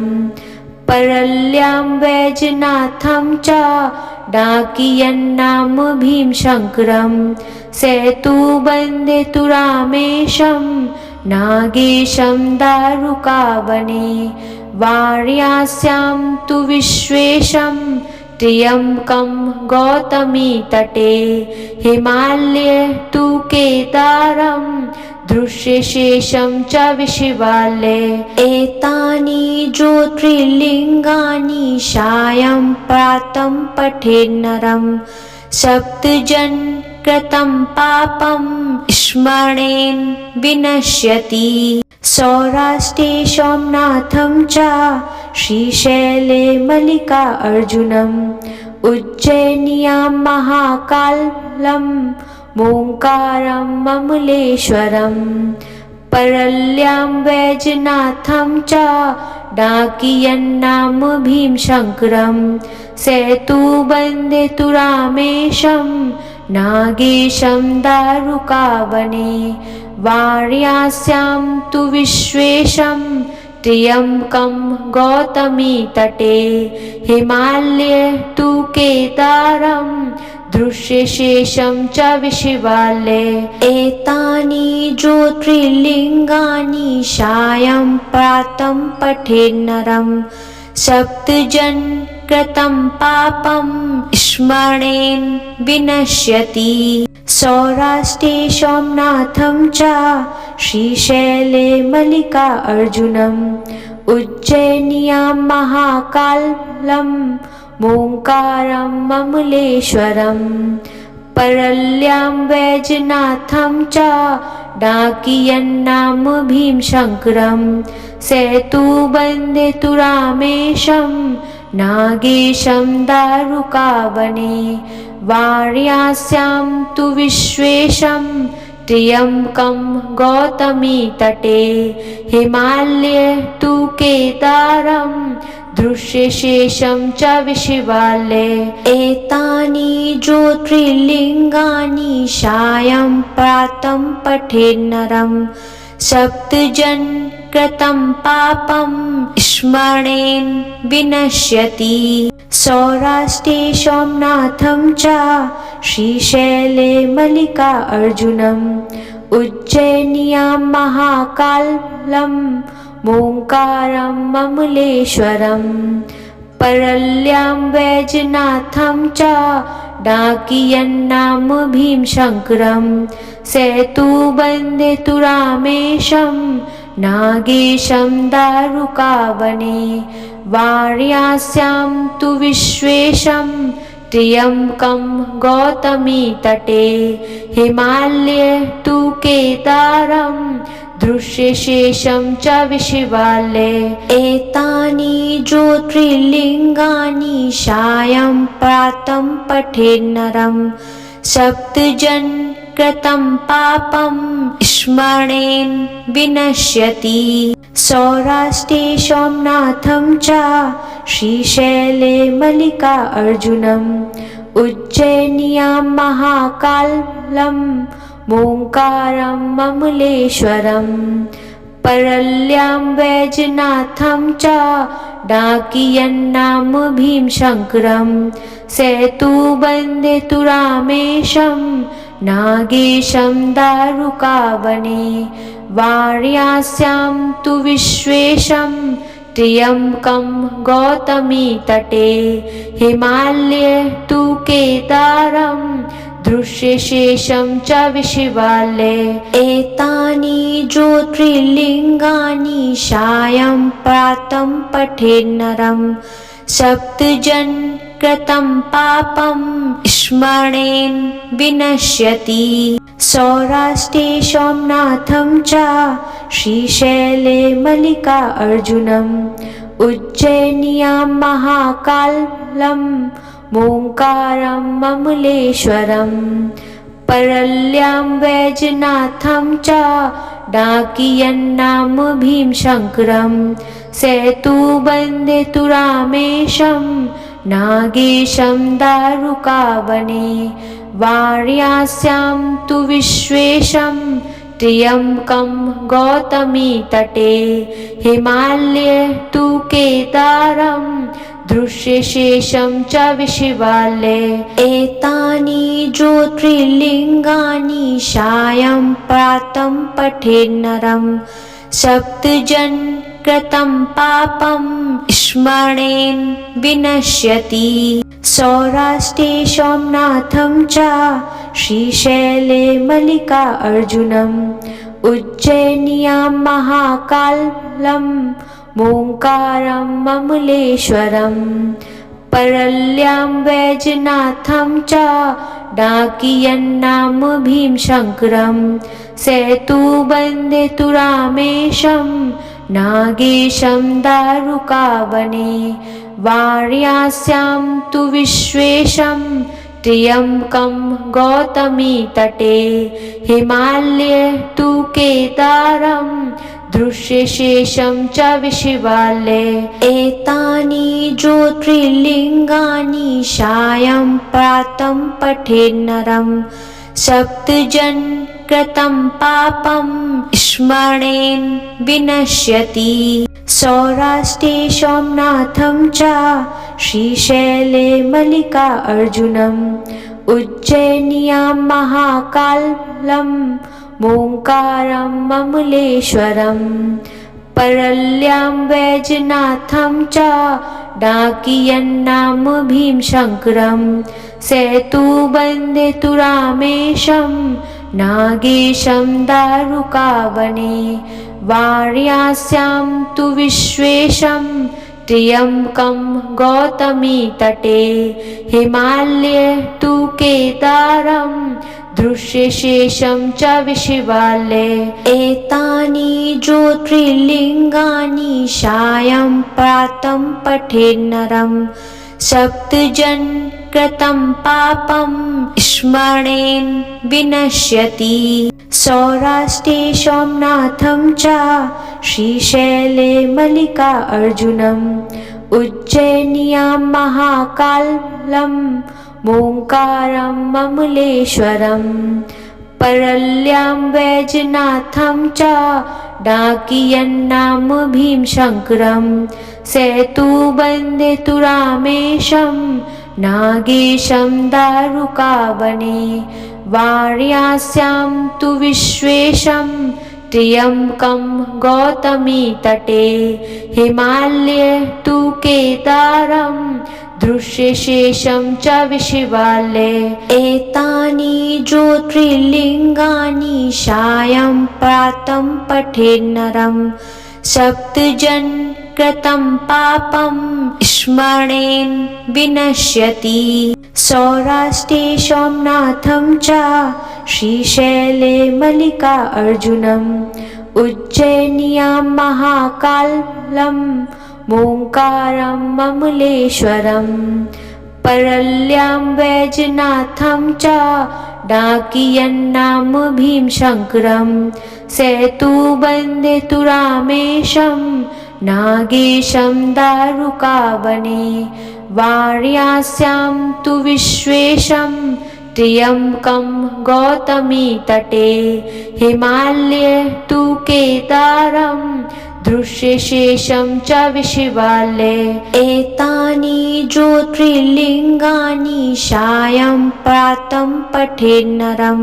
परल्यां वैजनाथं च डाकियन्नाम भीमशङ्करं सेतुबन्धे तु रामेशं नागेशं दारुकावने वार्यास्यां तु विश्वेशं त्र्यम्बकं गौतमी तटे हिमालये तु केदारं दृश्यशेषं च विशिवालये एतानि ज्योतिर्लिङ्गानि सायं प्रातं पठेन्नरं सप्तजन कृतं पापं स्मरेण विनश्यति। सौराष्ट्रे सोमनाथं च श्रीशैले मल्लिकार्जुनम् उज्जयिन्यां महाकालं ओंकारं ममलेश्वरम् परल्यां वैजनाथं च डाकियन्नाम भीमशङ्करं सेतुबन्धे तु रामेशं नागेशं दारुकावने वार्यास्यां तु विश्वेशं त्र्यम्बकं गौतमी तटे हिमालये तु केदारं दृश्यशेषं च विशिवालये एतानि ज्योतिर्लिङ्गानि सायं प्रातं पठेन्नरं सप्तजन कृतं पापं स्मरेण विनश्यति। सौराष्ट्रे सोमनाथं च श्रीशैले मल्लिकार्जुनम् उज्जयिन्यां महाकालं ओंकारं ममलेश्वरम् परल्यां वैजनाथं च डाकियन्नाम भीमशङ्करं सेतुबन्धे तु रामेशं नागेशं दारुकावने वार्यास्यां तु विश्वेशं त्र्यम्बकं गौतमी तटे हिमालये तु केदारं दृश्यशेषं च विशिवालये एतानि ज्योतिर्लिङ्गानि सायं प्रातं पठेन्नरं सप्तजन कृतं पापं स्मरेण विनश्यति। सौराष्ट्रे सोमनाथं च श्रीशैले मल्लिकार्जुनम् उज्जयिन्यां महाकालं ओंकारं ममलेश्वरम् परल्यां वैजनाथं च डाकियन्नाम भीमशङ्करं सेतुबन्धे तु रामेशं नागेशं दारुकावने वार्यास्यां तु विश्वेशं त्र्यम्बकं गौतमी तटे हिमालये तु केदारं दृश्यशेषं च विशिवालये एतानि ज्योतिर्लिङ्गानि सायं प्रातं पठेन्नरं सप्तजन कृतं पापं स्मरेण विनश्यति। सौराष्ट्रे सोमनाथं च श्रीशैले मल्लिकार्जुनम् उज्जयिन्यां महाकालं ओंकारं ममलेश्वरम् परल्यां वैजनाथं च डाकियन्नाम भीमशङ्करं सेतुबन्धे तु रामेशं नागेशं दारुकावने वार्यास्यां तु विश्वेशं त्र्यम्बकं गौतमी तटे हिमालये तु केदारं दृश्यशेषं च विशिवालये एतानि ज्योतिर्लिङ्गानि सायं प्रातं पठेन्नरं सप्तजन कृतं पापं स्मरेण विनश्यति। सौराष्ट्रे सोमनाथं च श्रीशैले मल्लिकार्जुनम् उज्जयिन्यां महाकालं ओंकारं ममलेश्वरम् परल्यां वैजनाथं च डाकियन्नाम भीमशङ्करं सेतुबन्धे तु रामेशं नागेशं दारुकावने वार्यास्यां तु विश्वेशं त्र्यम्बकं गौतमी तटे हिमालये तु केदारं दृश्यशेषं च विशिवालये एतानि ज्योतिर्लिङ्गानि सायं प्रातं पठेन्नरं सप्तजन कृतं पापं स्मरेण विनश्यति सौराष्ट्रे सोमनाथं च श्रीशैले मल्लिकार्जुनम् उज्जयिन्यां महाकालं ओङ्कारं ममलेश्वरं परल्यां वैजनाथं च डाकियन्नाम भीमशङ्करं सेतुबन्धे तु रामेशं नागेशं दारुकावने वार्यास्यां तु विश्वेशं त्र्यम्बकं गौतमी तटे हिमालये तु केदारं दृश्यशेषं च विशिवालये एतानि ज्योतिर्लिङ्गानि सायं प्रातं पठेन्नरं सप्तजन कृतं पापं स्मरेण विनश्यति सौराष्ट्रे सोमनाथं च श्रीशैले मल्लिकार्जुनम् उज्जयिन्यां महाकालं ओङ्कारं ममलेश्वरं परल्यां वैजनाथं च डाकियन्नाम भीमशङ्करं सेतुबन्धे तु रामेशं नागेशं दारुकावने वार्यास्यां तु विश्वेशं त्र्यम्बकं गौतमी तटे हिमालये तु केदारं दृश्यशेषं च विशिवालये एतानि ज्योतिर्लिङ्गानि सायं प्रातं पठेन्नरं सप्तजन कृतं पापं स्मरेण विनश्यति सौराष्ट्रे सोमनाथं च श्रीशैले मल्लिकार्जुनम् उज्जयिन्यां महाकालं ओङ्कारं ममलेश्वरं परल्यां वैजनाथं च डाकियन्नाम भीमशङ्करं सेतुबन्धे तु रामेशं नागेशं दारुकावने वार्यास्यां तु विश्वेशं त्र्यम्बकं गौतमी तटे हिमालये तु केदारं दृश्यशेषं च विशिवालये एतानि ज्योतिर्लिङ्गानि सायं प्रातं पठेन्नरं सप्तजन कृतं पापं स्मरेण विनश्यति सौराष्ट्रे सोमनाथं च श्रीशैले मल्लिकार्जुनम् उज्जयिन्यां महाकालं ओङ्कारं ममलेश्वरं परल्यां वैजनाथं च डाकियन्नाम भीमशङ्करं सेतुबन्धे तु रामेशं नागेशं दारुकावने वार्यास्यां तु विश्वेशं त्र्यम्बकं गौतमी तटे हिमालये तु केदारं दृश्यशेषं च विशिवालये एतानि ज्योतिर्लिङ्गानि सायं प्रातं पठेन्नरं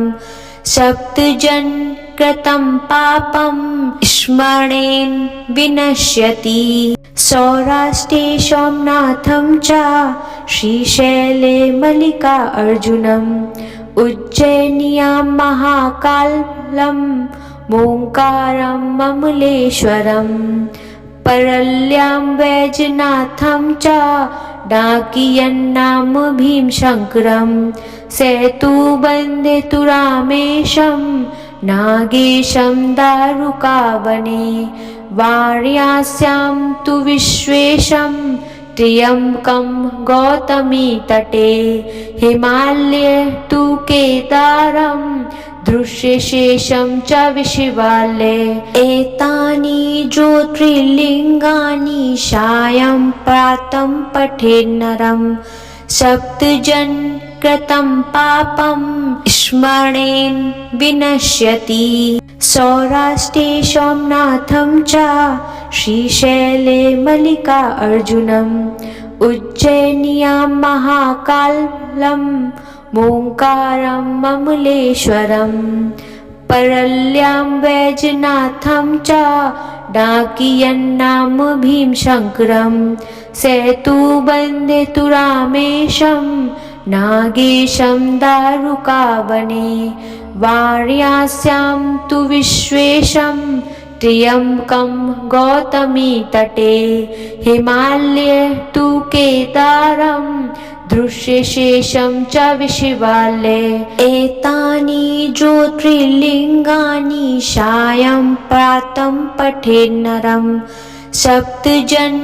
सप्तजन कृतं पापं स्मरेण विनश्यति सौराष्ट्रे सोमनाथं च श्रीशैले मल्लिकार्जुनम् उज्जयिन्यां महाकालं ओङ्कारं ममलेश्वरं परल्यां वैजनाथं च डाकियन्नाम भीमशङ्करं सेतुबन्धे तु रामेशं नागेशं दारुकावने वार्यास्यां तु विश्वेशं त्र्यम्बकं गौतमी तटे हिमालये तु केदारं दृश्यशेषं च विशिवालये एतानि ज्योतिर्लिङ्गानि सायं प्रातं पठेन्नरं सप्तजन कृतं पापं स्मरेण विनश्यति सौराष्ट्रे सोमनाथं च श्रीशैले मल्लिकार्जुनम् उज्जयिन्यां महाकालं ओंकारं ममलेश्वरं परल्यां वैजनाथं च डाकियन्नाम भीमशङ्करं सेतुबन्धे रामेशं नागेशं दारुकावने वार्यास्यां तु विश्वेशं त्र्यम्बकं गौतमी तटे हिमालये तु केदारं दृश्यशेषं च विशिवालये एतानि ज्योतिर्लिङ्गानि सायं प्रातं पठेन्नरं सप्तजन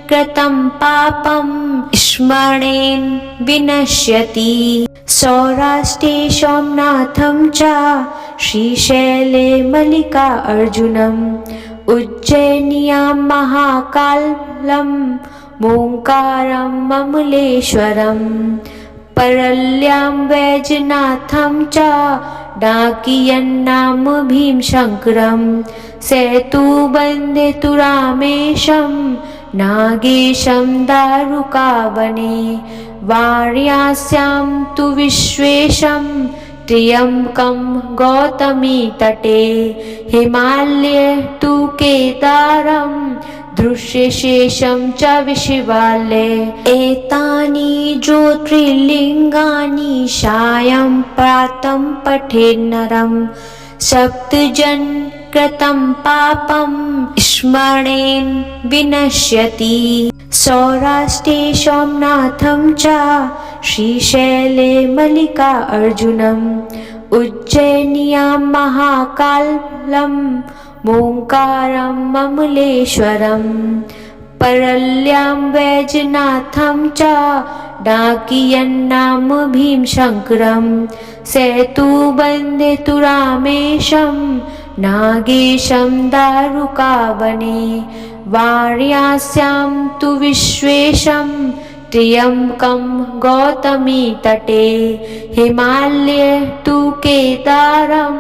कृतं पापं स्मरेण विनश्यति सौराष्ट्रे सोमनाथं च श्रीशैले मल्लिकार्जुनम् उज्जयिन्यां महाकालं ओंकारं ममलेश्वरं परल्यां वैजनाथं च डाकियन्नाम भीमशङ्करं सेतुबन्धे रामेशं नागेशं दारुकावने वार्यास्यां तु विश्वेशं त्र्यम्बकं गौतमी तटे हिमालये तु केदारं दृश्यशेषं च विशिवालये एतानि ज्योतिर्लिङ्गानि सायं प्रातं पठेन्नरं सप्तजन कृतं पापं स्मरेण विनश्यति सौराष्ट्रे सोमनाथं च श्रीशैले मल्लिकार्जुनम् उज्जयिन्यां महाकालं ओंकारं ममलेश्वरं परल्यां वैजनाथं च डाकियन्नाम भीमशङ्करं सेतुबन्धे रामेशं नागेशं दारुकावने वार्यास्यां तु विश्वेशं त्र्यम्बकं गौतमी तटे हिमालये तु केदारं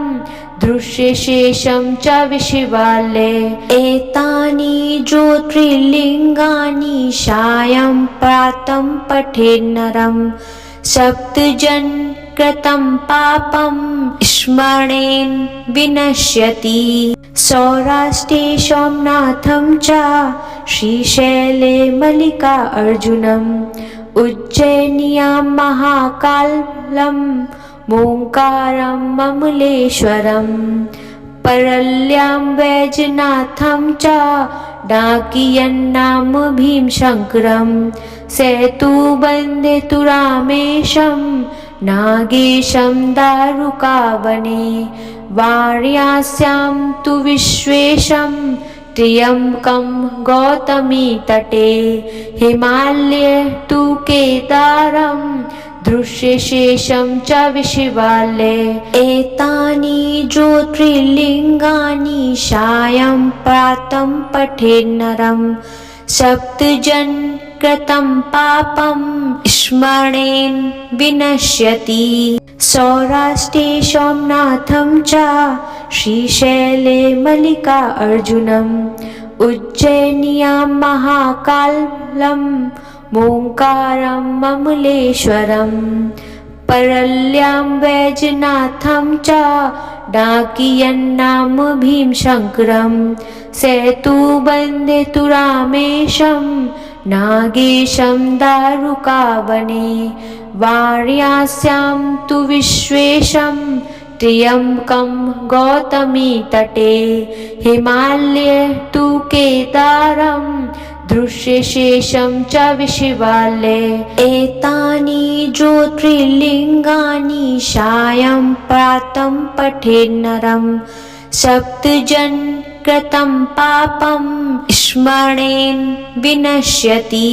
दृश्यशेषं च विशिवालये एतानि ज्योतिर्लिङ्गानि सायं प्रातं पठेन्नरं सप्तजन कृतं पापं स्मरेण विनश्यति सौराष्ट्रे सोमनाथं च श्रीशैले मल्लिकार्जुनम् उज्जयिन्यां महाकालं ओंकारं ममलेश्वरं परल्यां वैजनाथं च डाकियन्नाम भीमशङ्करं सेतुबन्धे रामेशं नागेशं दारुकावने वार्यास्यां तु विश्वेशं त्र्यम्बकं गौतमी तटे हिमालये तु केदारं दृश्यशेषं च विशिवालये एतानि ज्योतिर्लिङ्गानि सायं प्रातं पठेन्नरं सप्तजन कृतं पापं स्मरेण विनश्यति सौराष्ट्रे सोमनाथं च श्रीशैले मल्लिकार्जुनम् उज्जयिन्यां महाकालं ओंकारं ममलेश्वरं परल्यां वैजनाथं च डाकियन्नाम भीमशङ्करं सेतुबन्धे रामेशं नागेशं दारुकावने वार्यास्यां तु विश्वेशं त्र्यम्बकं गौतमी तटे हिमालये तु केदारं दृश्यशेषं च विशिवालये एतानि ज्योतिर्लिङ्गानि सायं प्रातं पठेन्नरं सप्तजन कृतं पापं स्मरेण विनश्यति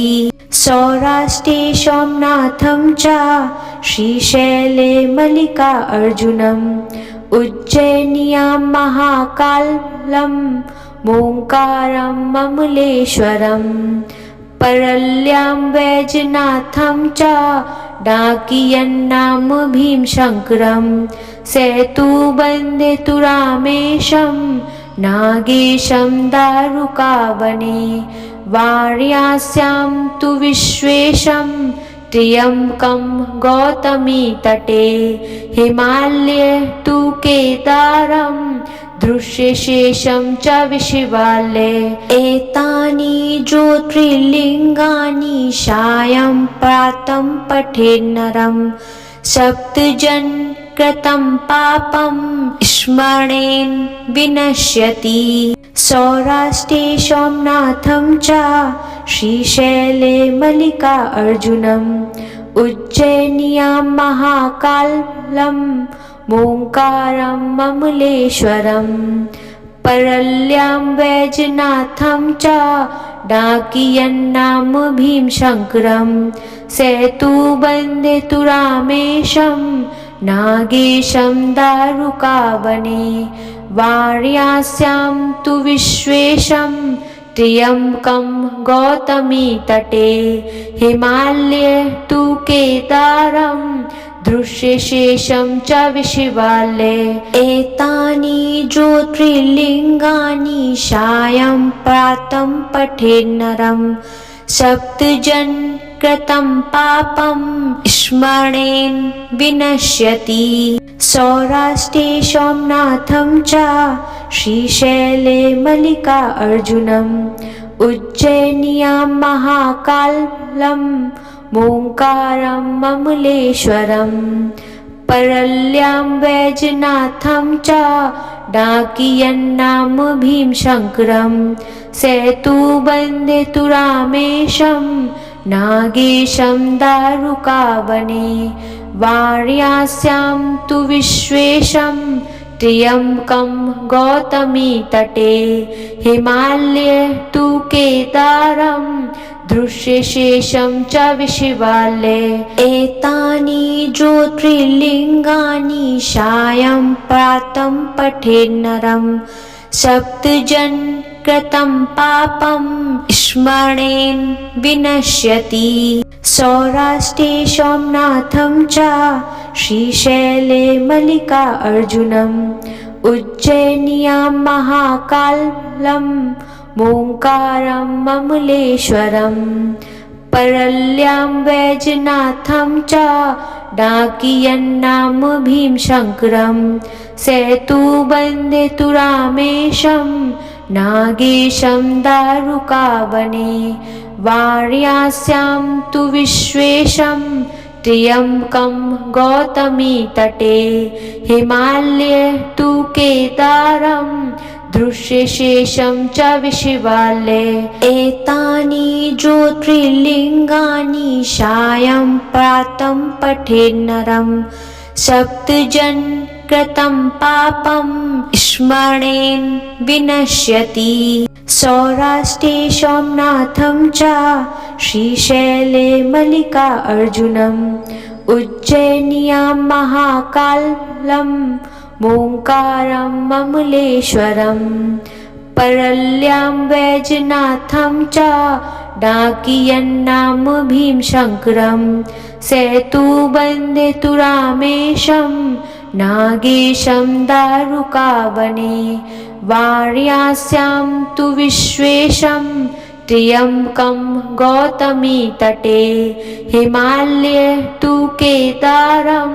सौराष्ट्रे सोमनाथं च श्रीशैले मल्लिकार्जुनम् उज्जैन्यां महाकालं ओंकारम् अमलेश्वरम् परल्यां वैजनाथं च डाकियन्नाम भीमशङ्करम् सेतुबन्धे तु रामेशं नागेशं दारुकावने वार्यास्यां तु विश्वेशं त्र्यम्बकं गौतमी तटे हिमालये तु केदारं दृश्यशेषं च विशिवालये एतानि ज्योतिर्लिङ्गानि सायं प्रातं पठेन्नरं सप्तजन कृतं पापं स्मरेण विनश्यति सौराष्ट्रे सोमनाथं च श्रीशैले मल्लिकार्जुनम् उज्जैन्यां महाकालं ओंकारम् अमलेश्वरम् परल्यां वैजनाथं च डाकियन्नाम भीमशङ्करम् सेतुबन्धे तु रामेशं नागेशं दारुकावने वार्यास्यां तु विश्वेशं त्र्यम्बकं गौतमी तटे हिमालये तु केदारं दृश्यशेषं च विशिवालये एतानि ज्योतिर्लिङ्गानि सायं प्रातं पठेन्नरं सप्तजन कृतं पापं स्मरेण विनश्यति सौराष्ट्रे सोमनाथं च श्रीशैले मल्लिकार्जुनम् उज्जैन्यां महाकालं ओंकारम् अमलेश्वरम् परल्यां वैजनाथं च डाकियन्नाम भीमशङ्करम् सेतुबन्धे तु रामेशं नागेशं दारुकावने वार्यास्यां तु विश्वेशं त्र्यम्बकं गौतमी तटे हिमालये तु केदारं दृश्यशेषं च विशिवालये एतानि ज्योतिर्लिङ्गानि सायं प्रातं पठेन्नरं सप्तजन कृतं पापं स्मरेण विनश्यति सौराष्ट्रे सोमनाथं च श्रीशैले मल्लिकार्जुनम् उज्जैन्यां महाकालं ओंकारम् अमलेश्वरम् परल्यां वैजनाथं च डाकियन्नाम भीमशङ्करम् सेतुबन्धे तु रामेशं नागेशं दारुकावने वार्यास्यां तु विश्वेशं त्र्यम्बकं गौतमी तटे हिमालये तु केदारं दृश्यशेषं च विशिवालये एतानि ज्योतिर्लिङ्गानि सायं प्रातं पठेन्नरं सप्तजन कृतं पापं स्मरेण विनश्यति सौराष्ट्रे सोमनाथं च श्रीशैले मल्लिकार्जुनम् उज्जैन्यां महाकालं ओंकारम् अमलेश्वरम् परल्यां वैजनाथं च डाकियन्नाम भीमशङ्करम् सेतुबन्धे तु रामेशं नागेशं दारुकावने वार्यास्यां तु विश्वेशं त्र्यम्बकं गौतमी तटे हिमालये तु केदारं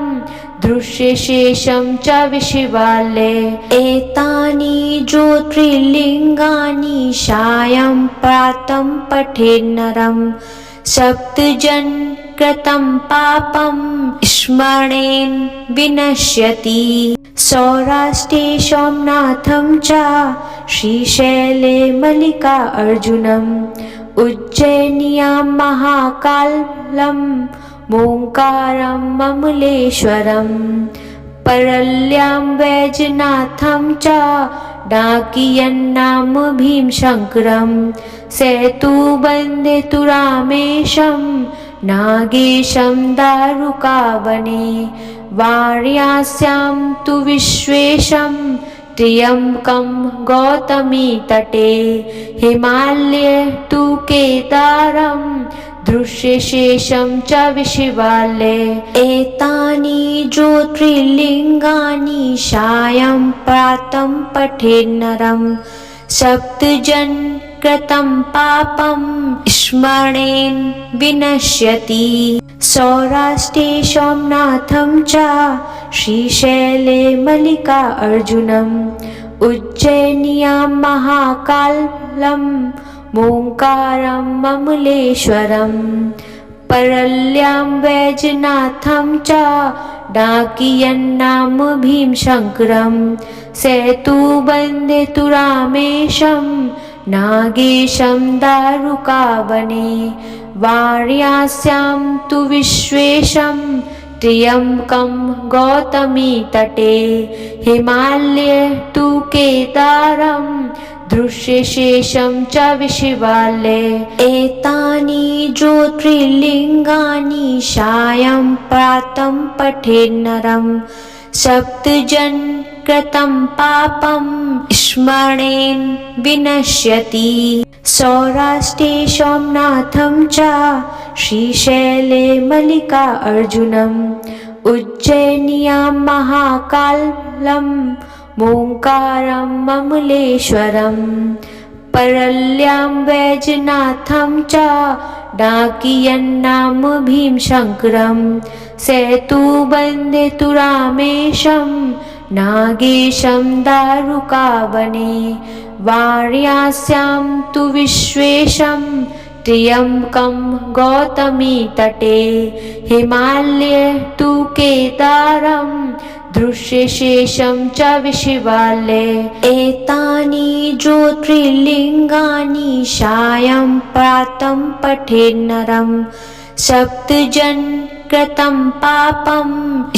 दृश्यशेषं च विशिवालये एतानि ज्योतिर्लिङ्गानि सायं प्रातं पठेन्नरं सप्तजन कृतं पापं स्मरेण विनश्यति सौराष्ट्रे सोमनाथं च श्रीशैले मल्लिकार्जुनम् उज्जैन्यां महाकालं ओंकारम् अमलेश्वरम् परल्यां वैजनाथं च डाकियन्नाम भीमशङ्करम् सेतुबन्धे तु रामेशं नागेशं दारुकावने वार्यास्यां तु विश्वेशं त्र्यम्बकं गौतमी तटे हिमालये तु केदारं दृश्यशेषं च विशिवालये एतानि ज्योतिर्लिङ्गानि सायं प्रातं पठेन्नरं सप्तजन कृतं पापं स्मरेण विनश्यति सौराष्ट्रे सोमनाथं च श्रीशैले मल्लिकार्जुनम् उज्जयिन्यां महाकालं ओंकारं ममलेश्वरम् परल्यां वैजनाथं च डाकियन्नाम भीमशङ्करं सेतुबन्धे तु रामेशं नागेशं दारुकावने वार्यास्यां तु विश्वेशं त्र्यम्बकं गौतमी तटे हिमालये तु केदारं दृश्यशेषं च विशिवालये एतानि ज्योतिर्लिङ्गानि सायं प्रातं पठेन्नरं सप्तजन कृतं पापं स्मरेण विनश्यति सौराष्ट्रे सोमनाथं च श्रीशैले मल्लिकार्जुनम् उज्जयिन्यां महाकालं ओंकारं ममलेश्वरम् परल्यां वैजनाथं च डाकियन्नाम भीमशङ्करं सेतुबन्धे तु रामेशं नागेशं दारुकावने वार्यास्यां तु विश्वेशं त्र्यम्बकं गौतमी तटे हिमालये तु केदारं दृश्यशेषं च विशिवालये एतानि ज्योतिर्लिङ्गानि सायं प्रातं पठेन्नरं सप्तजन कृतं पापं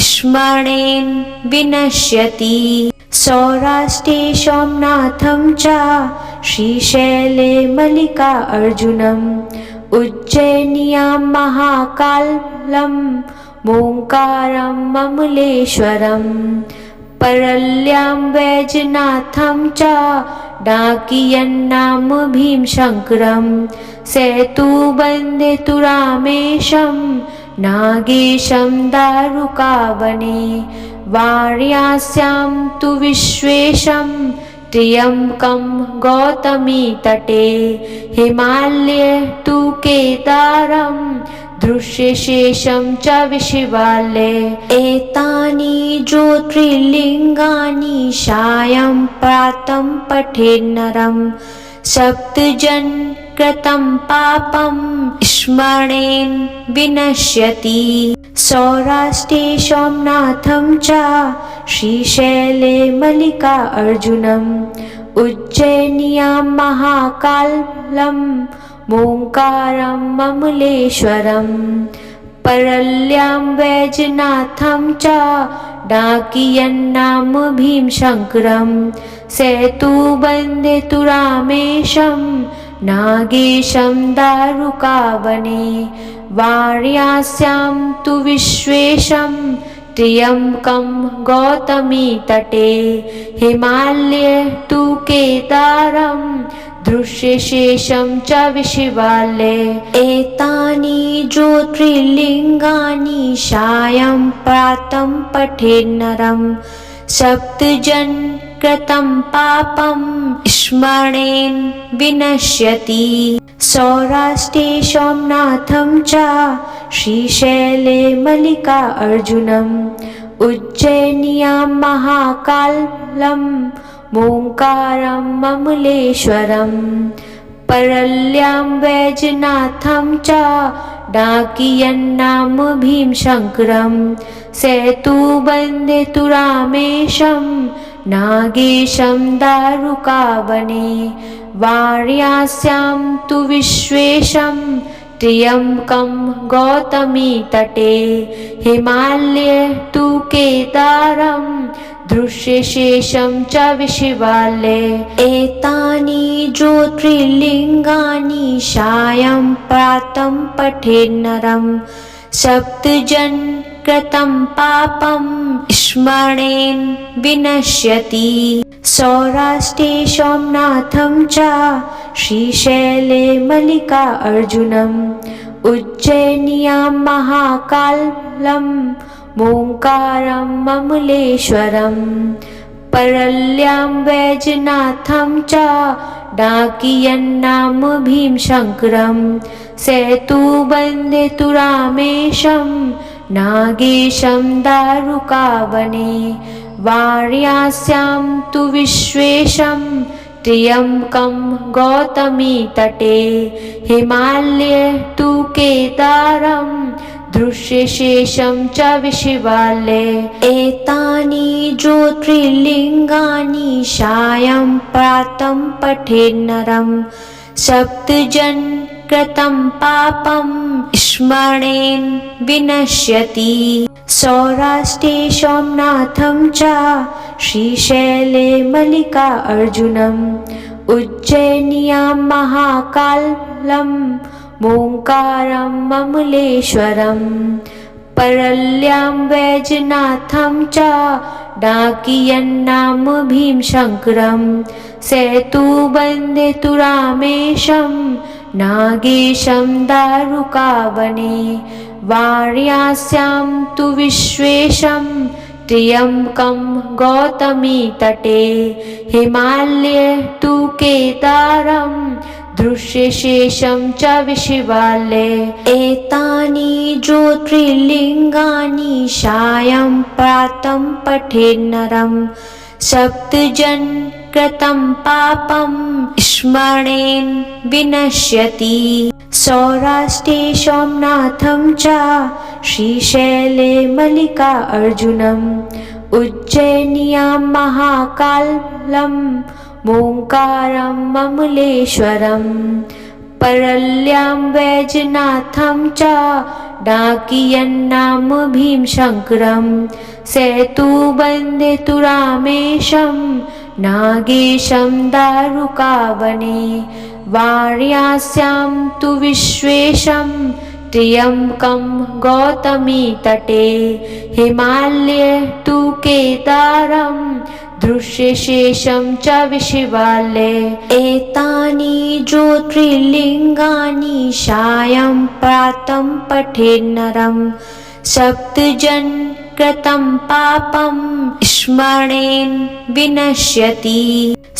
स्मरेण विनश्यति सौराष्ट्रे सोमनाथं च श्रीशैले मल्लिकार्जुनम् उज्जयिन्यां महाकालं ओंकारं ममलेश्वरम् परल्यां वैजनाथं च डाकियन्नाम भीमशङ्करं सेतुबन्धे तु रामेशं नागेशं दारुकावने वार्यास्यां तु विश्वेशं त्र्यम्बकं गौतमी तटे हिमालये तु केदारं दृश्यशेषं च विशिवालये एतानि ज्योतिर्लिङ्गानि सायं प्रातं पठेन्नरं सप्तजन कृतं पापं स्मरेण विनश्यति सौराष्ट्रे सोमनाथं च श्रीशैले मल्लिकार्जुनम् उज्जयिन्यां महाकालं ओंकारं ममलेश्वरम् परल्यां वैजनाथं च डाकियन्नाम भीमशङ्करं सेतुबन्धे तु रामेशं नागेशं दारुकावने वार्यास्यां तु विश्वेशं त्र्यम्बकं गौतमी तटे हिमालये तु केदारं दृश्यशेषं च विशिवालये एतानि ज्योतिर्लिङ्गानि सायं प्रातं पठेन्नरं सप्तजन कृतं पापं स्मरेण विनश्यति सौराष्ट्रे सोमनाथं च श्रीशैले मल्लिकार्जुनम् उज्जयिन्यां महाकालं ओंकारं ममलेश्वरम् परल्यां वैजनाथं च डाकियन्नाम भीमशङ्करं सेतुबन्धे तु रामेशं नागेशं दारुकावने वार्यास्यां तु विश्वेशं त्र्यम्बकं गौतमी तटे हिमालये तु केदारं दृश्यशेषं च विशिवालये एतानि ज्योतिर्लिङ्गानि सायं प्रातं पठेन्नरं सप्तजन कृतं पापं स्मरेण विनश्यति। सौराष्ट्रे सोमनाथं च श्रीशैले मल्लिकार्जुनम् उज्जयिन्यां महाकालं ओंकारं ममलेश्वरम् परल्यां वैजनाथं च डाकियन्नाम भीमशङ्करं सेतुबन्धे रामेशं नागेशं दारुकावने वार्यास्यां तु विश्वेशं त्र्यम्बकं गौतमी तटे हिमालये तु केदारं दृश्यशेषं च विशिवालये। एतानि ज्योतिर्लिङ्गानि सायं प्रातं पठेन्नरं सप्तजन कृतं पापं स्मरेण विनश्यति। सौराष्ट्रे सोमनाथं च श्रीशैले मल्लिकार्जुनम् उज्जयिन्यां महाकालं ओंकारं ममलेश्वरम् परल्यां वैजनाथं च डाकियन्नाम भीमशङ्करं सेतुबन्धे रामेशं नागेशं दारुकावने वार्यास्यां तु विश्वेशं त्र्यम्बकं गौतमी तटे हिमालये तु केदारं दृश्यशेषं च विशिवालये। एतानि ज्योतिर्लिङ्गानि सायं प्रातं पठेन्नरं सप्तजन कृतं पापं स्मरेण विनश्यति। सौराष्ट्रे सोमनाथं च श्रीशैले मल्लिकार्जुनम् उज्जयिन्यां महाकालं ओंकारं ममलेश्वरम् परल्यां वैजनाथं च डाकियन्नाम भीमशङ्करं सेतुबन्धे रामेशं नागेशं दारुकावने वार्यास्यां तु विश्वेशं त्र्यम्बकं गौतमी तटे हिमालये तु केदारं दृश्यशेषं च विशिवालये। एतानि ज्योतिर्लिङ्गानि सायं प्रातं पठेन्नरं सप्तजन कृतं पापं स्मरेण विनश्यति।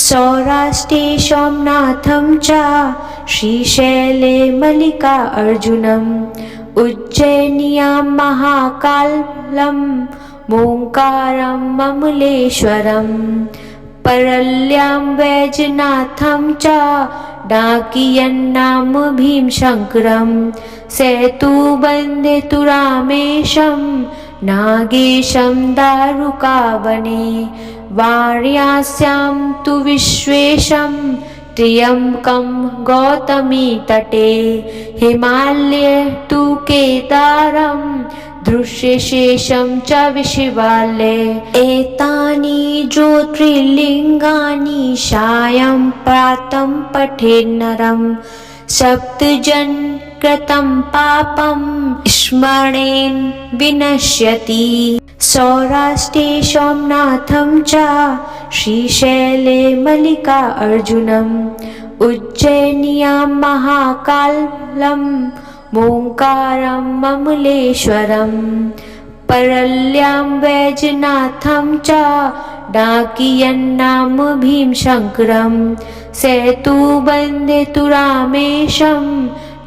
सौराष्ट्रे सोमनाथं च श्रीशैले मल्लिकार्जुनम् उज्जयिन्यां महाकालं ओंकारं ममलेश्वरम् परल्यां वैजनाथं च डाकियन्नाम भीमशङ्करं सेतुबन्धे रामेशं नागेशं दारुकावने वार्यास्यां तु विश्वेशं त्र्यम्बकं गौतमी तटे हिमालये तु केदारं दृश्यशेषं च विशिवालये। एतानि ज्योतिर्लिङ्गानि सायं प्रातं पठेन्नरं सप्तजन कृतं पापं स्मरेण विनश्यति। सौराष्ट्रे सोमनाथं च श्रीशैले मल्लिकार्जुनम् उज्जयिन्यां महाकालं ओंकारं ममलेश्वरम् परल्यां वैजनाथं च डाकियन्नाम भीमशङ्करं सेतुबन्धे रामेशं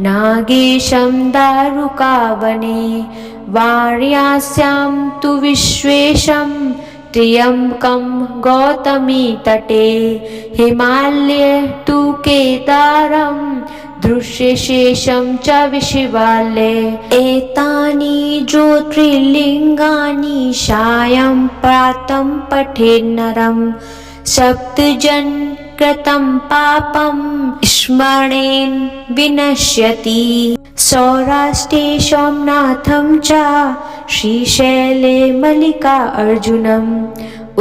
नागेशं दारुकावने वार्यास्यां तु विश्वेशं त्र्यम्बकं गौतमी तटे हिमालये तु केदारं दृश्यशेषं च विशिवालये। एतानि ज्योतिर्लिङ्गानि सायं प्रातं पठेन्नरं सप्तजन कृतं पापं स्मरेण विनश्यति। सौराष्ट्रे सोमनाथं च श्रीशैले मल्लिकार्जुनम्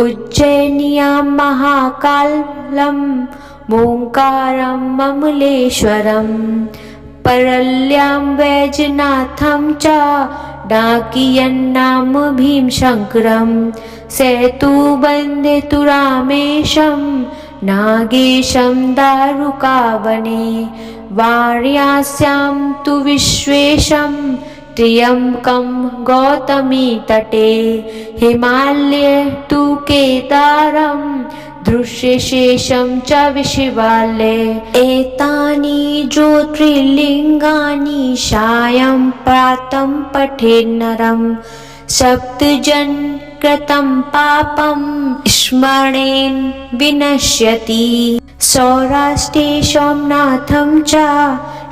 उज्जयिन्यां महाकालं मोङ्कारं ममलेश्वरं परल्यां वैजनाथं च डाकियन्नाम भीमशङ्करं सेतुबन्धे रामेशं नागेशं दारुकावने वार्यास्यां तु विश्वेशं त्र्यम्बकं गौतमी तटे हिमालये तु केदारं दृश्यशेषं च विशिवालये एतानि ज्योतिर्लिङ्गानि सायं प्रातं पठेन्नरं सप्तजन कृतं पापं स्मरणेन विनश्यति सौराष्ट्रे सोमनाथं च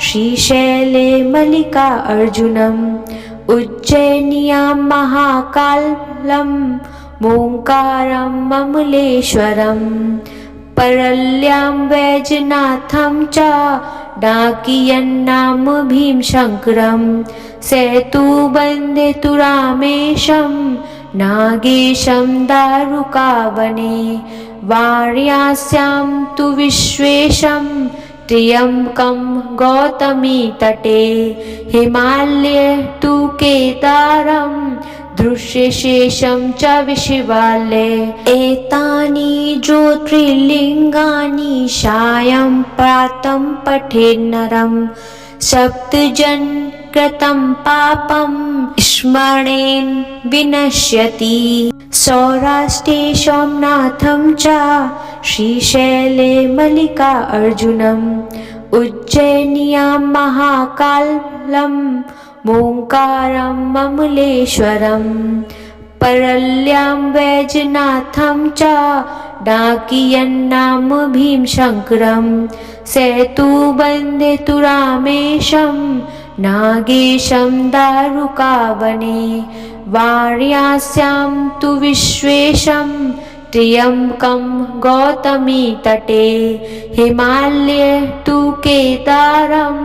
श्रीशैले मल्लिकार्जुनम् उज्जयिन्यां महाकालं मोङ्कारं ममलेश्वरं परल्यां वैजनाथं च डाकियन्नाम भीमशङ्करं सेतुबन्धे रामेशं नागेशं दारुकावने वार्यास्यां तु विश्वेशं त्र्यम्बकं गौतमी तटे हिमालये तु केदारं दृश्यशेषं च विशिवालये एतानि ज्योतिर्लिङ्गानि सायं प्रातं पठेन्नरं सप्तजन कृतं पापं स्मरणेन विनश्यति सौराष्ट्रे सोमनाथं च श्रीशैले मल्लिकार्जुनम् उज्जयिन्यां महाकालं मोङ्कारं ममलेश्वरं परल्यां वैजनाथं च डाकियन्नाम भीमशङ्करं सेतुबन्धे रामेशं नागेशं दारुकावने वार्यास्यां तु विश्वेशं त्र्यम्बकं गौतमी तटे हिमालये तु केदारं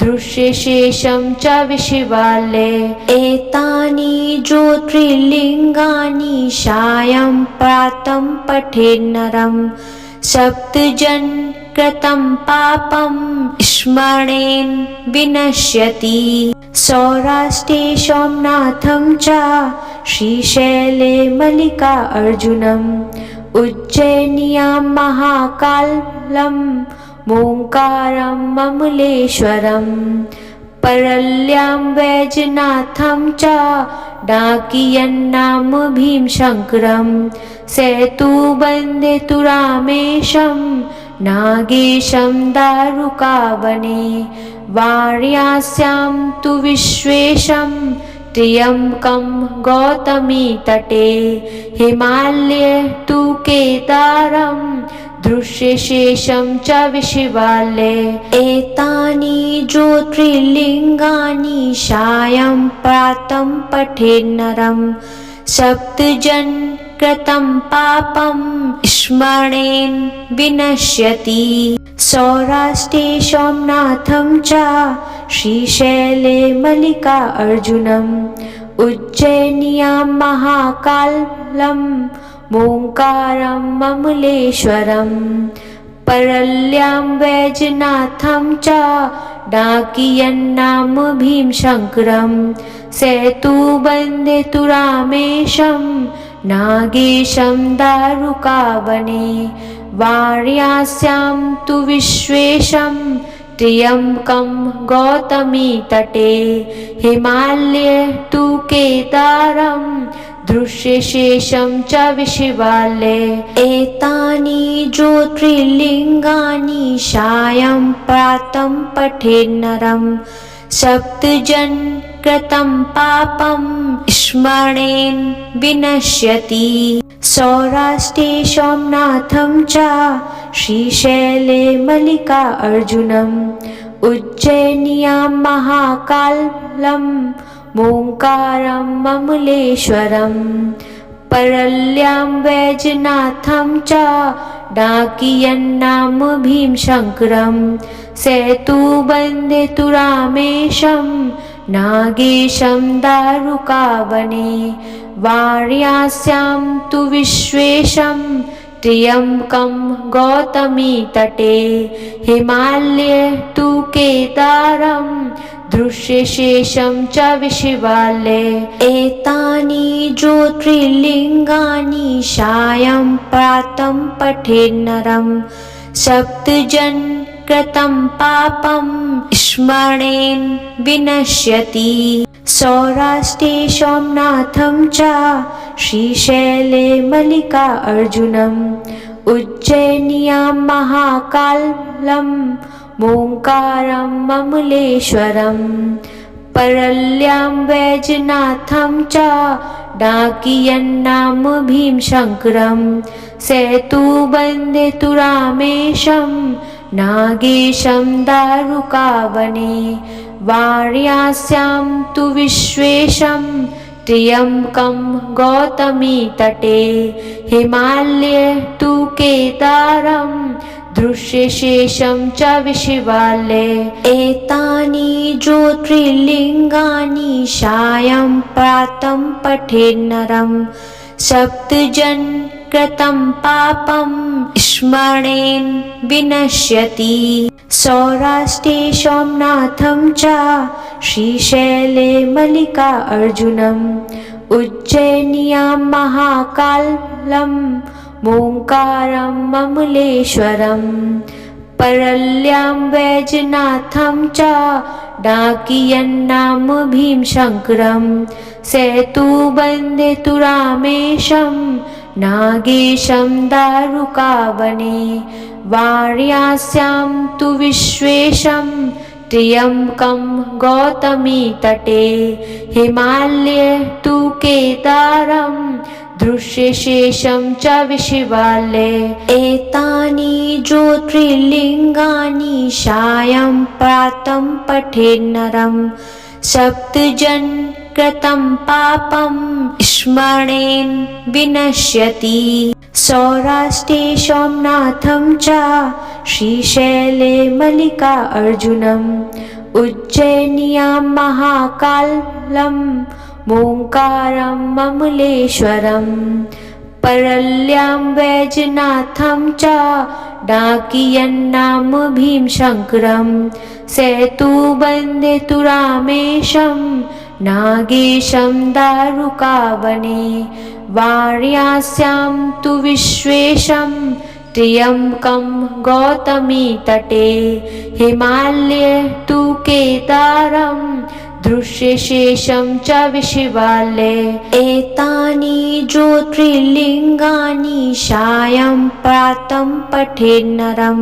दृश्यशेषं च विशिवालये एतानि ज्योतिर्लिङ्गानि सायं प्रातं पठेन्नरं सप्तजन कृतं पापं स्मरणेन विनश्यति सौराष्ट्रे सोमनाथं च श्रीशैले मल्लिकार्जुनम् उज्जयिन्यां महाकालं मोङ्कारं ममलेश्वरं परल्यां वैजनाथं च डाकियन्नाम भीमशङ्करं सेतुबन्धे रामेशं नागेशं दारुकावने वार्यास्यां तु विश्वेशं त्र्यम्बकं गौतमी तटे हिमालये तु केदारं दृश्यशेषं च विशिवालये एतानि ज्योतिर्लिङ्गानि सायं प्रातं पठेन्नरं सप्तजन कृतं पापं स्मरणेन विनश्यति सौराष्ट्रे सोमनाथं च श्रीशैले मल्लिकार्जुनम् उज्जयिन्यां महाकालं मोङ्कारं ममलेश्वरं परल्यां वैजनाथं च डाकियन्नाम भीमशङ्करं सेतुबन्धे रामेशं नागेशं दारुकावने वार्यास्यां तु विश्वेशं त्र्यम्बकं गौतमी तटे हिमालये तु केदारं दृश्यशेषं च विशिवालये एतानि ज्योतिर्लिङ्गानि सायं प्रातं पठेन्नरं सप्तजन कृतं पापं स्मरणेन विनश्यति सौराष्ट्रे सोमनाथं च श्रीशैले मल्लिकार्जुनम् उज्जयिन्यां महाकालं मोङ्कारं ममलेश्वरं परल्यां वैजनाथं च डाकियन्नाम भीमशङ्करं सेतुबन्धे रामेशं नागेशं दारुकावने वार्यास्यां तु विश्वेशं त्र्यम्बकं गौतमी तटे हिमालये तु केदारं दृश्यशेषं च विशिवालये एतानि ज्योतिर्लिङ्गानि सायं प्रातं पठेन्नरं सप्तजन कृतं पापं स्मरेण विनश्यति। सौराष्ट्रे सोमनाथं च श्रीशैले मल्लिकार्जुनम् उज्जयिन्यां महाकालं ओङ्कारं ममलेश्वरं परल्यां वैजनाथं च डाकियन्नाम भीमशङ्करं सेतुबन्धे तु रामेशं नागेशं दारुकावने वार्यास्यां तु विश्वेशं त्र्यम्बकं गौतमी तटे हिमालये तु केदारं दृश्यशेषं च विशिवालये एतानि ज्योतिर्लिङ्गानि सायं प्रातं पठेन्नरं सप्तजन कृतं पापं स्मरेण विनश्यति। सौराष्ट्रे सोमनाथं च श्रीशैले मल्लिकार्जुनम् उज्जयिन्यां महाकालं ओङ्कारं ममलेश्वरं परल्यां वैजनाथं च डाकियन्नाम भीमशङ्करं सेतुबन्धे तु रामेशं नागेशं दारुकावने वार्यास्यां तु विश्वेशं त्र्यम्बकं गौतमी तटे हिमालये तु केदारं दृश्यशेषं च विशिवालये एतानि ज्योतिर्लिङ्गानि सायं प्रातं पठेन्नरं सप्तजन कृतं पापं स्मरेण विनश्यति। सौराष्ट्रे सोमनाथं च श्रीशैले मल्लिकार्जुनम् उज्जयिन्यां महाकालं ओङ्कारं ममलेश्वरं परल्यां वैजनाथं च डाकियन्नाम भीमशङ्करं सेतुबन्धे तु रामेशं नागेशं दारुकावने वार्यास्यां तु विश्वेशं त्र्यम्बकं गौतमी तटे हिमालये तु केदारं दृश्यशेषं च विशिवालये एतानि ज्योतिर्लिङ्गानि सायं प्रातं पठेन्नरं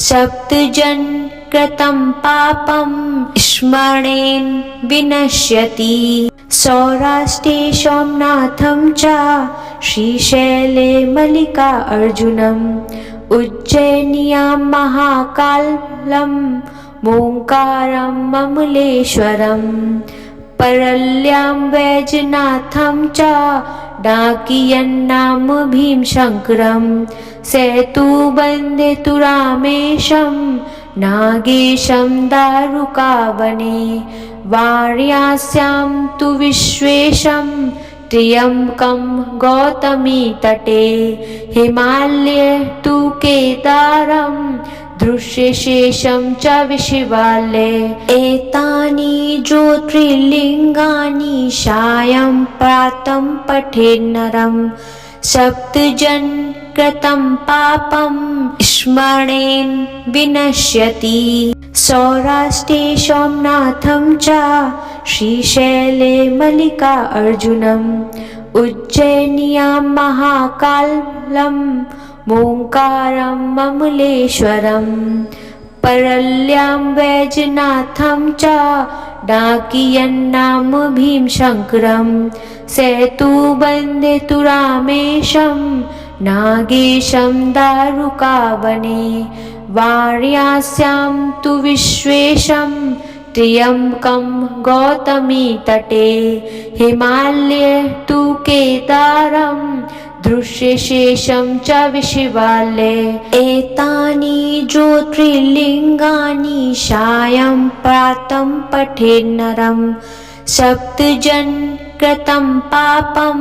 सप्तजन कृतं पापं स्मरेण विनश्यति। सौराष्ट्रे सोमनाथं च श्रीशैले मल्लिकार्जुनम् उज्जयिन्यां महाकालं ओङ्कारं ममलेश्वरं परल्यां वैजनाथं च डाकियन्नाम भीमशङ्करं सेतुबन्धे तु रामेशं नागेशं दारुकावने वार्यास्यां तु विश्वेशं त्र्यम्बकं गौतमी तटे हिमालये तु केदारं दृश्यशेषं च विशिवालये एतानि ज्योतिर्लिङ्गानि सायं प्रातं पठेन्नरं सप्तजन कृतं पापं स्मरेण विनश्यति। सौराष्ट्रे सोमनाथं च श्रीशैले मल्लिकार्जुनम् उज्जयिन्यां महाकालं ओङ्कारं ममलेश्वरं परल्यां वैजनाथं च डाकियन्नाम भीमशङ्करं सेतुबन्धे तु रामेशं नागेशं दारुकावने वार्यास्यां तु विश्वेशं त्र्यम्बकं गौतमी तटे हिमालये तु केदारं दृश्यशेषं च विशिवालये एतानि ज्योतिर्लिङ्गानि सायं प्रातं पठेन्नरं सप्तजन कृतं पापं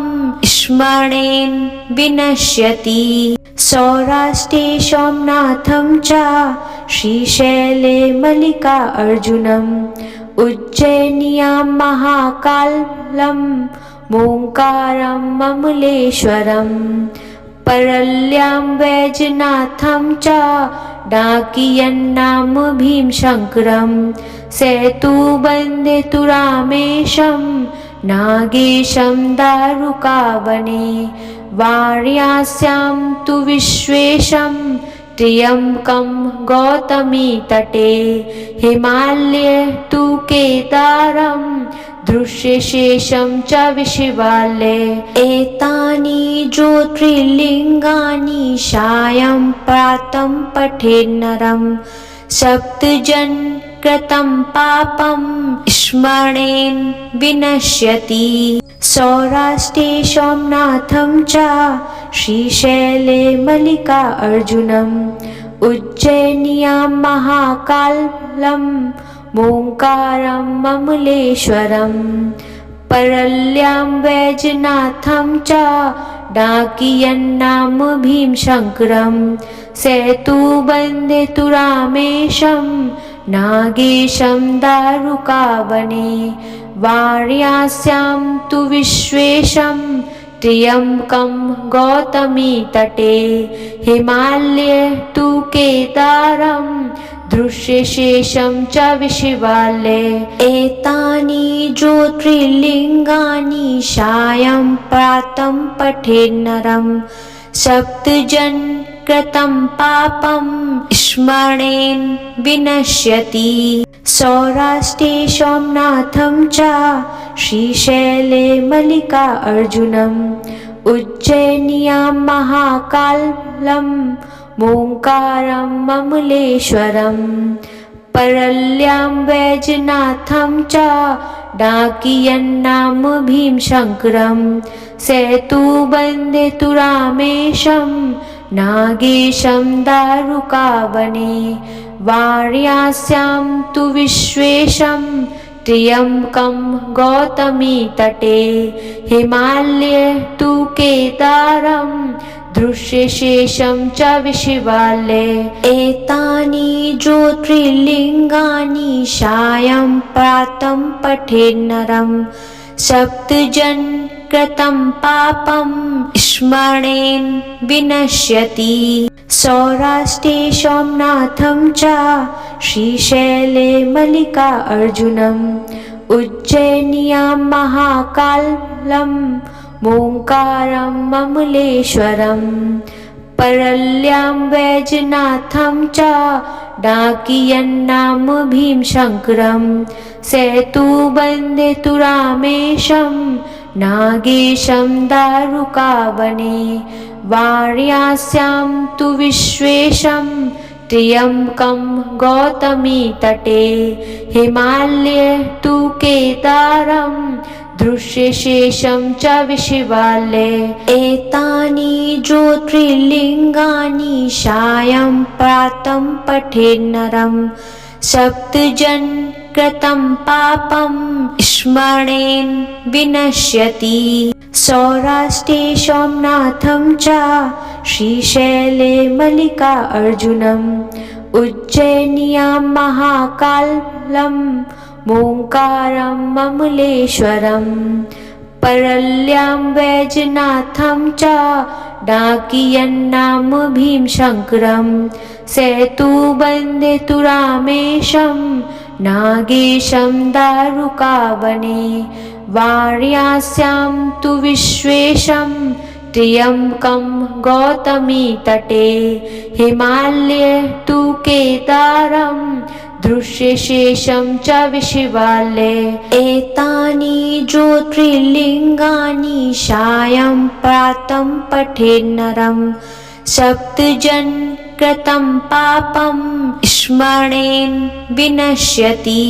स्मरेण विनश्यति। सौराष्ट्रे सोमनाथं च श्रीशैले मल्लिकार्जुनम् उज्जयिन्यां महाकालं ओंकारं ममलेश्वरम् परल्यां वैजनाथं च डाकियन्नाम भीमशङ्करं सेतुबन्धे तु रामेशं नागेशं दारुकावने वार्यास्यां तु विश्वेशं त्र्यम्बकं गौतमी तटे हिमालये तु केदारं दृश्यशेषं च विशिवालये एतानि ज्योतिर्लिङ्गानि सायं प्रातं पठेन्नरं सप्तजन् कृतं पापं स्मरेण विनश्यति। सौराष्ट्रे सोमनाथं च श्रीशैले मल्लिकार्जुनम् उज्जयिन्यां महाकालं ओंकारं ममलेश्वरम् परल्यां वैजनाथं च डाकियन्नाम भीमशङ्करं सेतुबन्धे तु रामेशं नागेशं दारुकावने वार्यास्यां तु विश्वेशं त्र्यम्बकं गौतमी तटे हिमालये तु केदारं दृश्यशेषं च विशिवालये एतानि ज्योतिर्लिङ्गानि सायं प्रातं पठेन्नरं सप्तजन् कृतं पापं स्मरेण विनश्यति। सौराष्ट्रे सोमनाथं च श्रीशैले मल्लिकार्जुनम् उज्जयिन्यां महाकालं ओंकारं ममलेश्वरम् परल्यां वैजनाथं च डाकियन्नाम भीमशङ्करं सेतुबन्धे तु रामेशं नागेशं दारुकावने वार्यास्यां तु विश्वेशं त्र्यम्बकं गौतमी तटे हिमालये तु केदारं दृश्यशेषं च विशिवालये एतानि ज्योतिर्लिङ्गानि सायं प्रातं पठेन्नरं सप्तजन् कृतं पापं स्मरेण विनश्यति। सौराष्ट्रे सोमनाथं च श्रीशैले मल्लिकार्जुनम् उज्जयिन्यां महाकालं ओंकारं ममलेश्वरम् परल्यां वैजनाथं च डाकियन्नाम भीमशङ्करं सेतुबन्धे तु रामेशं नागेशं दारुकावने वार्यास्यां तु विश्वेशं त्र्यम्बकं गौतमी तटे हिमालये तु केदारं दृश्यशेषं च विशिवालये एतानि ज्योतिर्लिङ्गानि सायं प्रातं पठेन्नरं सप्तजन् कृतं पापं स्मरेण विनश्यति। सौराष्ट्रे सोमनाथं च श्रीशैले मल्लिकार्जुनम् उज्जयिन्यां महाकालं ओंकारं ममलेश्वरम् परल्यां वैजनाथं च डाकियन्नाम भीमशङ्करं सेतुबन्धे तु रामेशं नागेशं दारुकावने वार्यास्यां तु विश्वेशं त्र्यम्बकं गौतमी तटे हिमालये तु केदारं दृश्यशेषं च विशिवालये एतानि ज्योतिर्लिङ्गानि सायं प्रातं पठेन्नरं सप्तजन् कृतं पापं स्मरेण विनश्यति।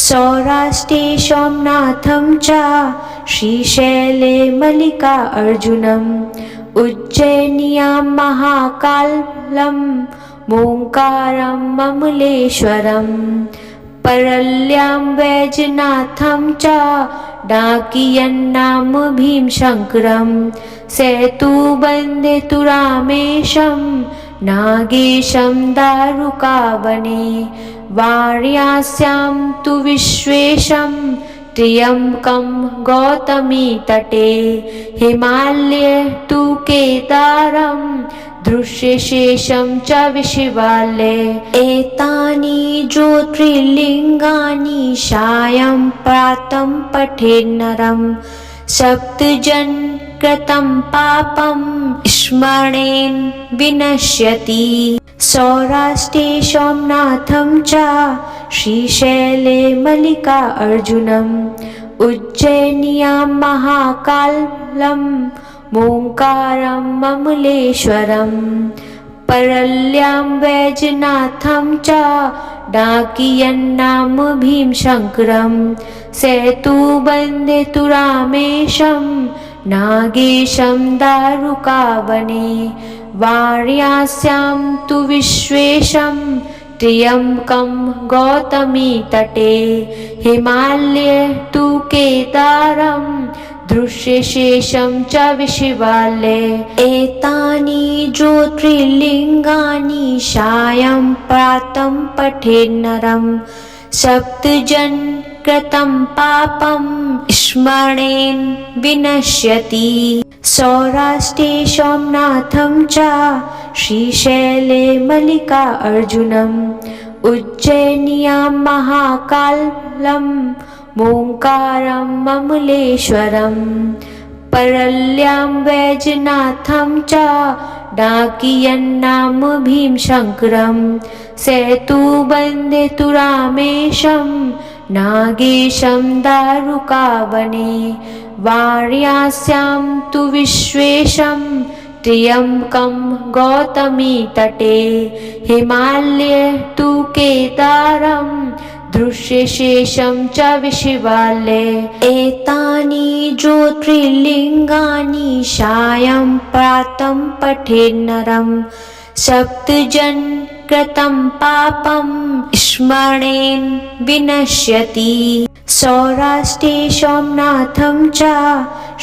सौराष्ट्रे सोमनाथं च श्रीशैले मल्लिकार्जुनम् उज्जयिन्यां महाकालं ओंकारं ममलेश्वरम् परल्यां वैजनाथं च डाकियन्नाम भीमशङ्करं सेतुबन्धे तु रामेशं नागेशं दारुकावने वार्यास्यां तु विश्वेशं त्र्यम्बकं गौतमी तटे हिमालये तु केदारं दृश्यशेषं च विशिवालये एतानि ज्योतिर्लिङ्गानि सायं प्रातं पठेन्नरं सप्तजन् कृतं पापं स्मरणेन विनश्यति सौराष्ट्रे सोमनाथं च श्रीशैले मल्लिकार्जुनम् उज्जयिन्यां महाकालं ओङ्कारं ममलेश्वरं परल्यां वैजनाथं च डाकियन्नाम भीमशङ्करं सेतुबन्धे तु रामेशं नागेशं दारुकावने वार्यास्यां तु विश्वेशं त्र्यम्बकं गौतमी तटे हिमालये तु केदारं दृश्यशेषं च विशिवालये एतानि ज्योतिर्लिङ्गानि सायं प्रातं पठेन्नरं सप्तजन् कृतं पापं स्मरणेन विनश्यति सौराष्ट्रे सोमनाथं च श्रीशैले मल्लिकार्जुनम् उज्जयिन्यां महाकालं ओङ्कारं ममलेश्वरं परल्यां वैजनाथं च डाकियन्नाम भीमशङ्करं सेतुबन्धे तु रामेशं नागेशं दारुकावने वार्यास्यां तु विश्वेशं त्र्यम्बकं गौतमी तटे हिमालये तु केदारं दृश्यशेषं च विशिवालये एतानि ज्योतिर्लिङ्गानि सायं प्रातं पठेन्नरं सप्तजन् कृतं पापं स्मरणेन विनश्यति सौराष्ट्रे सोमनाथं च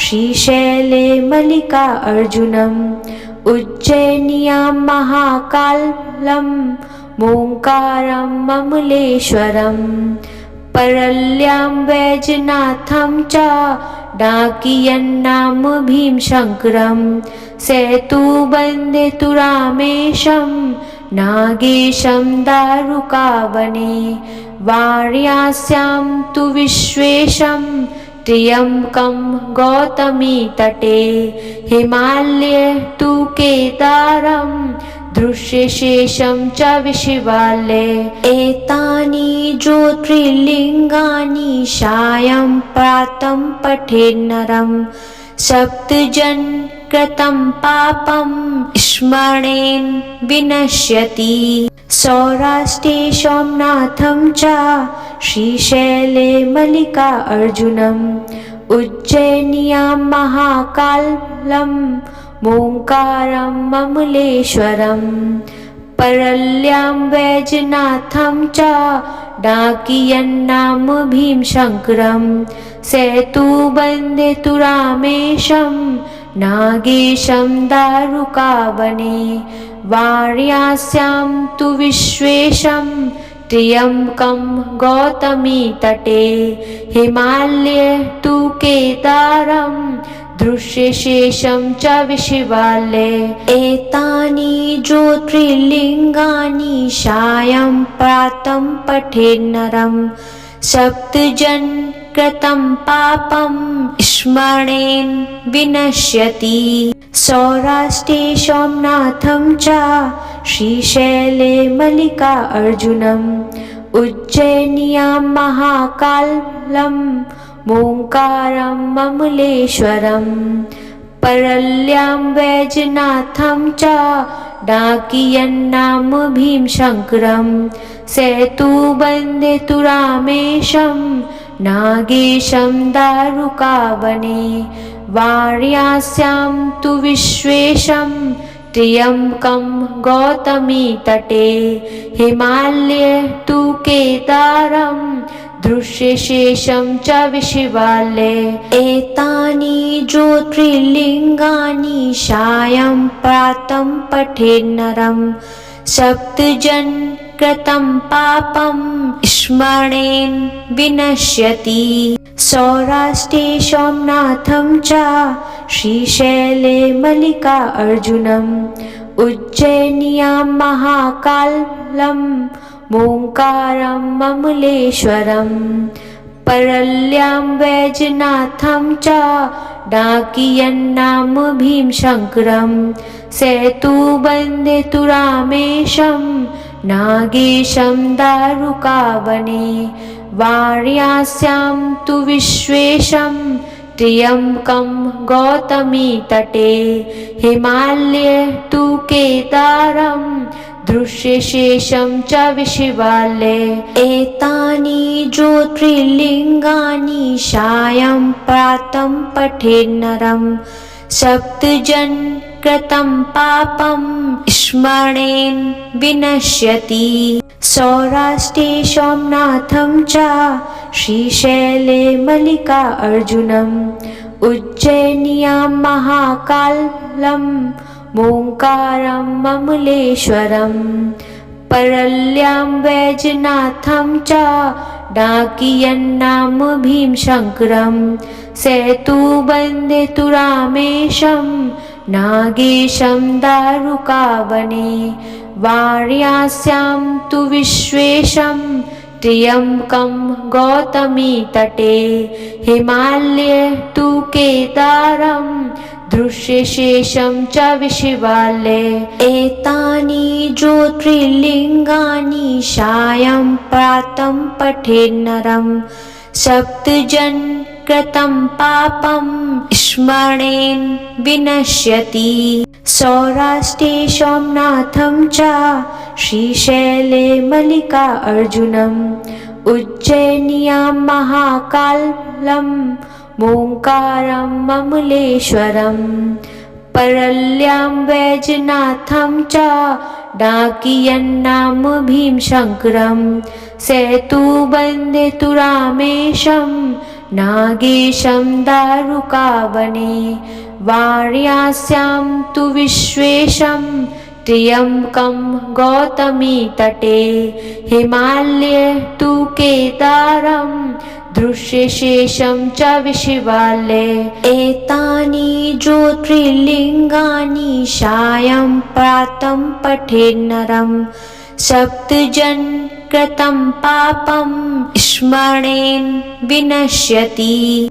श्रीशैले मल्लिकार्जुनम् उज्जयिन्यां महाकालं ओङ्कारं ममलेश्वरं परल्यां वैजनाथं च डाकियन्नाम भीमशङ्करं सेतुबन्धे तु रामेशं नागेशं दारुकावने वार्यास्यां तु विश्वेशं त्र्यम्बकं गौतमी तटे हिमालये तु केदारं दृश्यशेषं च विशिवालये एतानि ज्योतिर्लिङ्गानि सायं प्रातं पठेन्नरं सप्तजन् कृतं पापं स्मरणेन विनश्यति सौराष्ट्रे सोमनाथं च श्रीशैले मल्लिकार्जुनम् उज्जयिन्यां महाकालं ओङ्कारं ममलेश्वरं परल्यां वैजनाथं च डाकियन्नाम भीमशङ्करं सेतुबन्धे तु रामेशं नागेशं दारुकावने वार्यास्यां तु विश्वेशं त्र्यम्बकं गौतमी तटे हिमालये तु केदारं दृश्यशेषं च विशिवालये एतानि ज्योतिर्लिङ्गानि सायं प्रातं पठेन्नरं सप्तजन् कृतं पापं स्मरणेन विनश्यति सौराष्ट्रे सोमनाथं च श्रीशैले मल्लिकार्जुनम् उज्जयिन्यां महाकालं ओङ्कारं ममलेश्वरं परल्यां वैजनाथं च डाकियन्नाम भीमशङ्करं सेतुबन्धे तु रामेशं नागेशं दारुकावने वार्यास्यां तु विश्वेशं त्र्यम्बकं गौतमी तटे हिमालये तु केदारं दृश्यशेषं च विशिवाले। एतानि ज्योतिर्लिङ्गानि सायं प्रातं पठेन्नरं सप्तजन कृतं पापं स्मरेण विनश्यति। सौराष्ट्रे सोमनाथं च श्रीशैले मल्लिकार्जुनम् उज्जयिन्यां महाकालं ओंकारं ममलेश्वरम् परल्यां वैजनाथं च डाकियन्नाम भीमशङ्करम् सेतुबन्धे रामेशं नागेशं दारुकावने। वार्यास्यां तु विश्वेशं त्र्यम्बकं गौतमी तटे। हिमालये तु केदारं दृश्यशेषं च विशिवाले। एतानि ज्योतिर्लिङ्गानि सायं प्रातं पठेन्नरं सप्तजन कृतं पापं स्मरेण विनश्यति। सौराष्ट्रे सोमनाथं च श्रीशैले मल्लिकार्जुनम् उज्जयिन्यां महाकालं ओंकारं ममलेश्वरम् परल्यां वैजनाथं च डाकियन्नाम भीमशङ्करम् सेतुबन्धे रामेशं नागेशं दारुकावने। वार्यास्यां तु विश्वेशं त्र्यम्बकं गौतमी तटे। हिमालये तु केदारं दृश्यशेषं च विशिवाले। एतानि ज्योतिर्लिङ्गानि सायं प्रातं पठेन्नरं सप्तजन कृतं पापं स्मरेण विनश्यति। सौराष्ट्रे सोमनाथं च श्रीशैले मल्लिकार्जुनम् उज्जयिन्यां महाकालं ओंकारं ममलेश्वरम् परल्यां वैजनाथं च डाकियन्नाम भीमशङ्करम् सेतुबन्धे रामेशं नागेशं दारुकावने। वार्यास्यां तु विश्वेशं त्र्यम्बकं गौतमी तटे। हिमालये तु केदारं दृश्यशेषं च विशिवाले। एतानि ज्योतिर्लिङ्गानि सायं प्रातं पठेन्नरं सप्तजन कृतं पापं स्मरेण विनश्यति।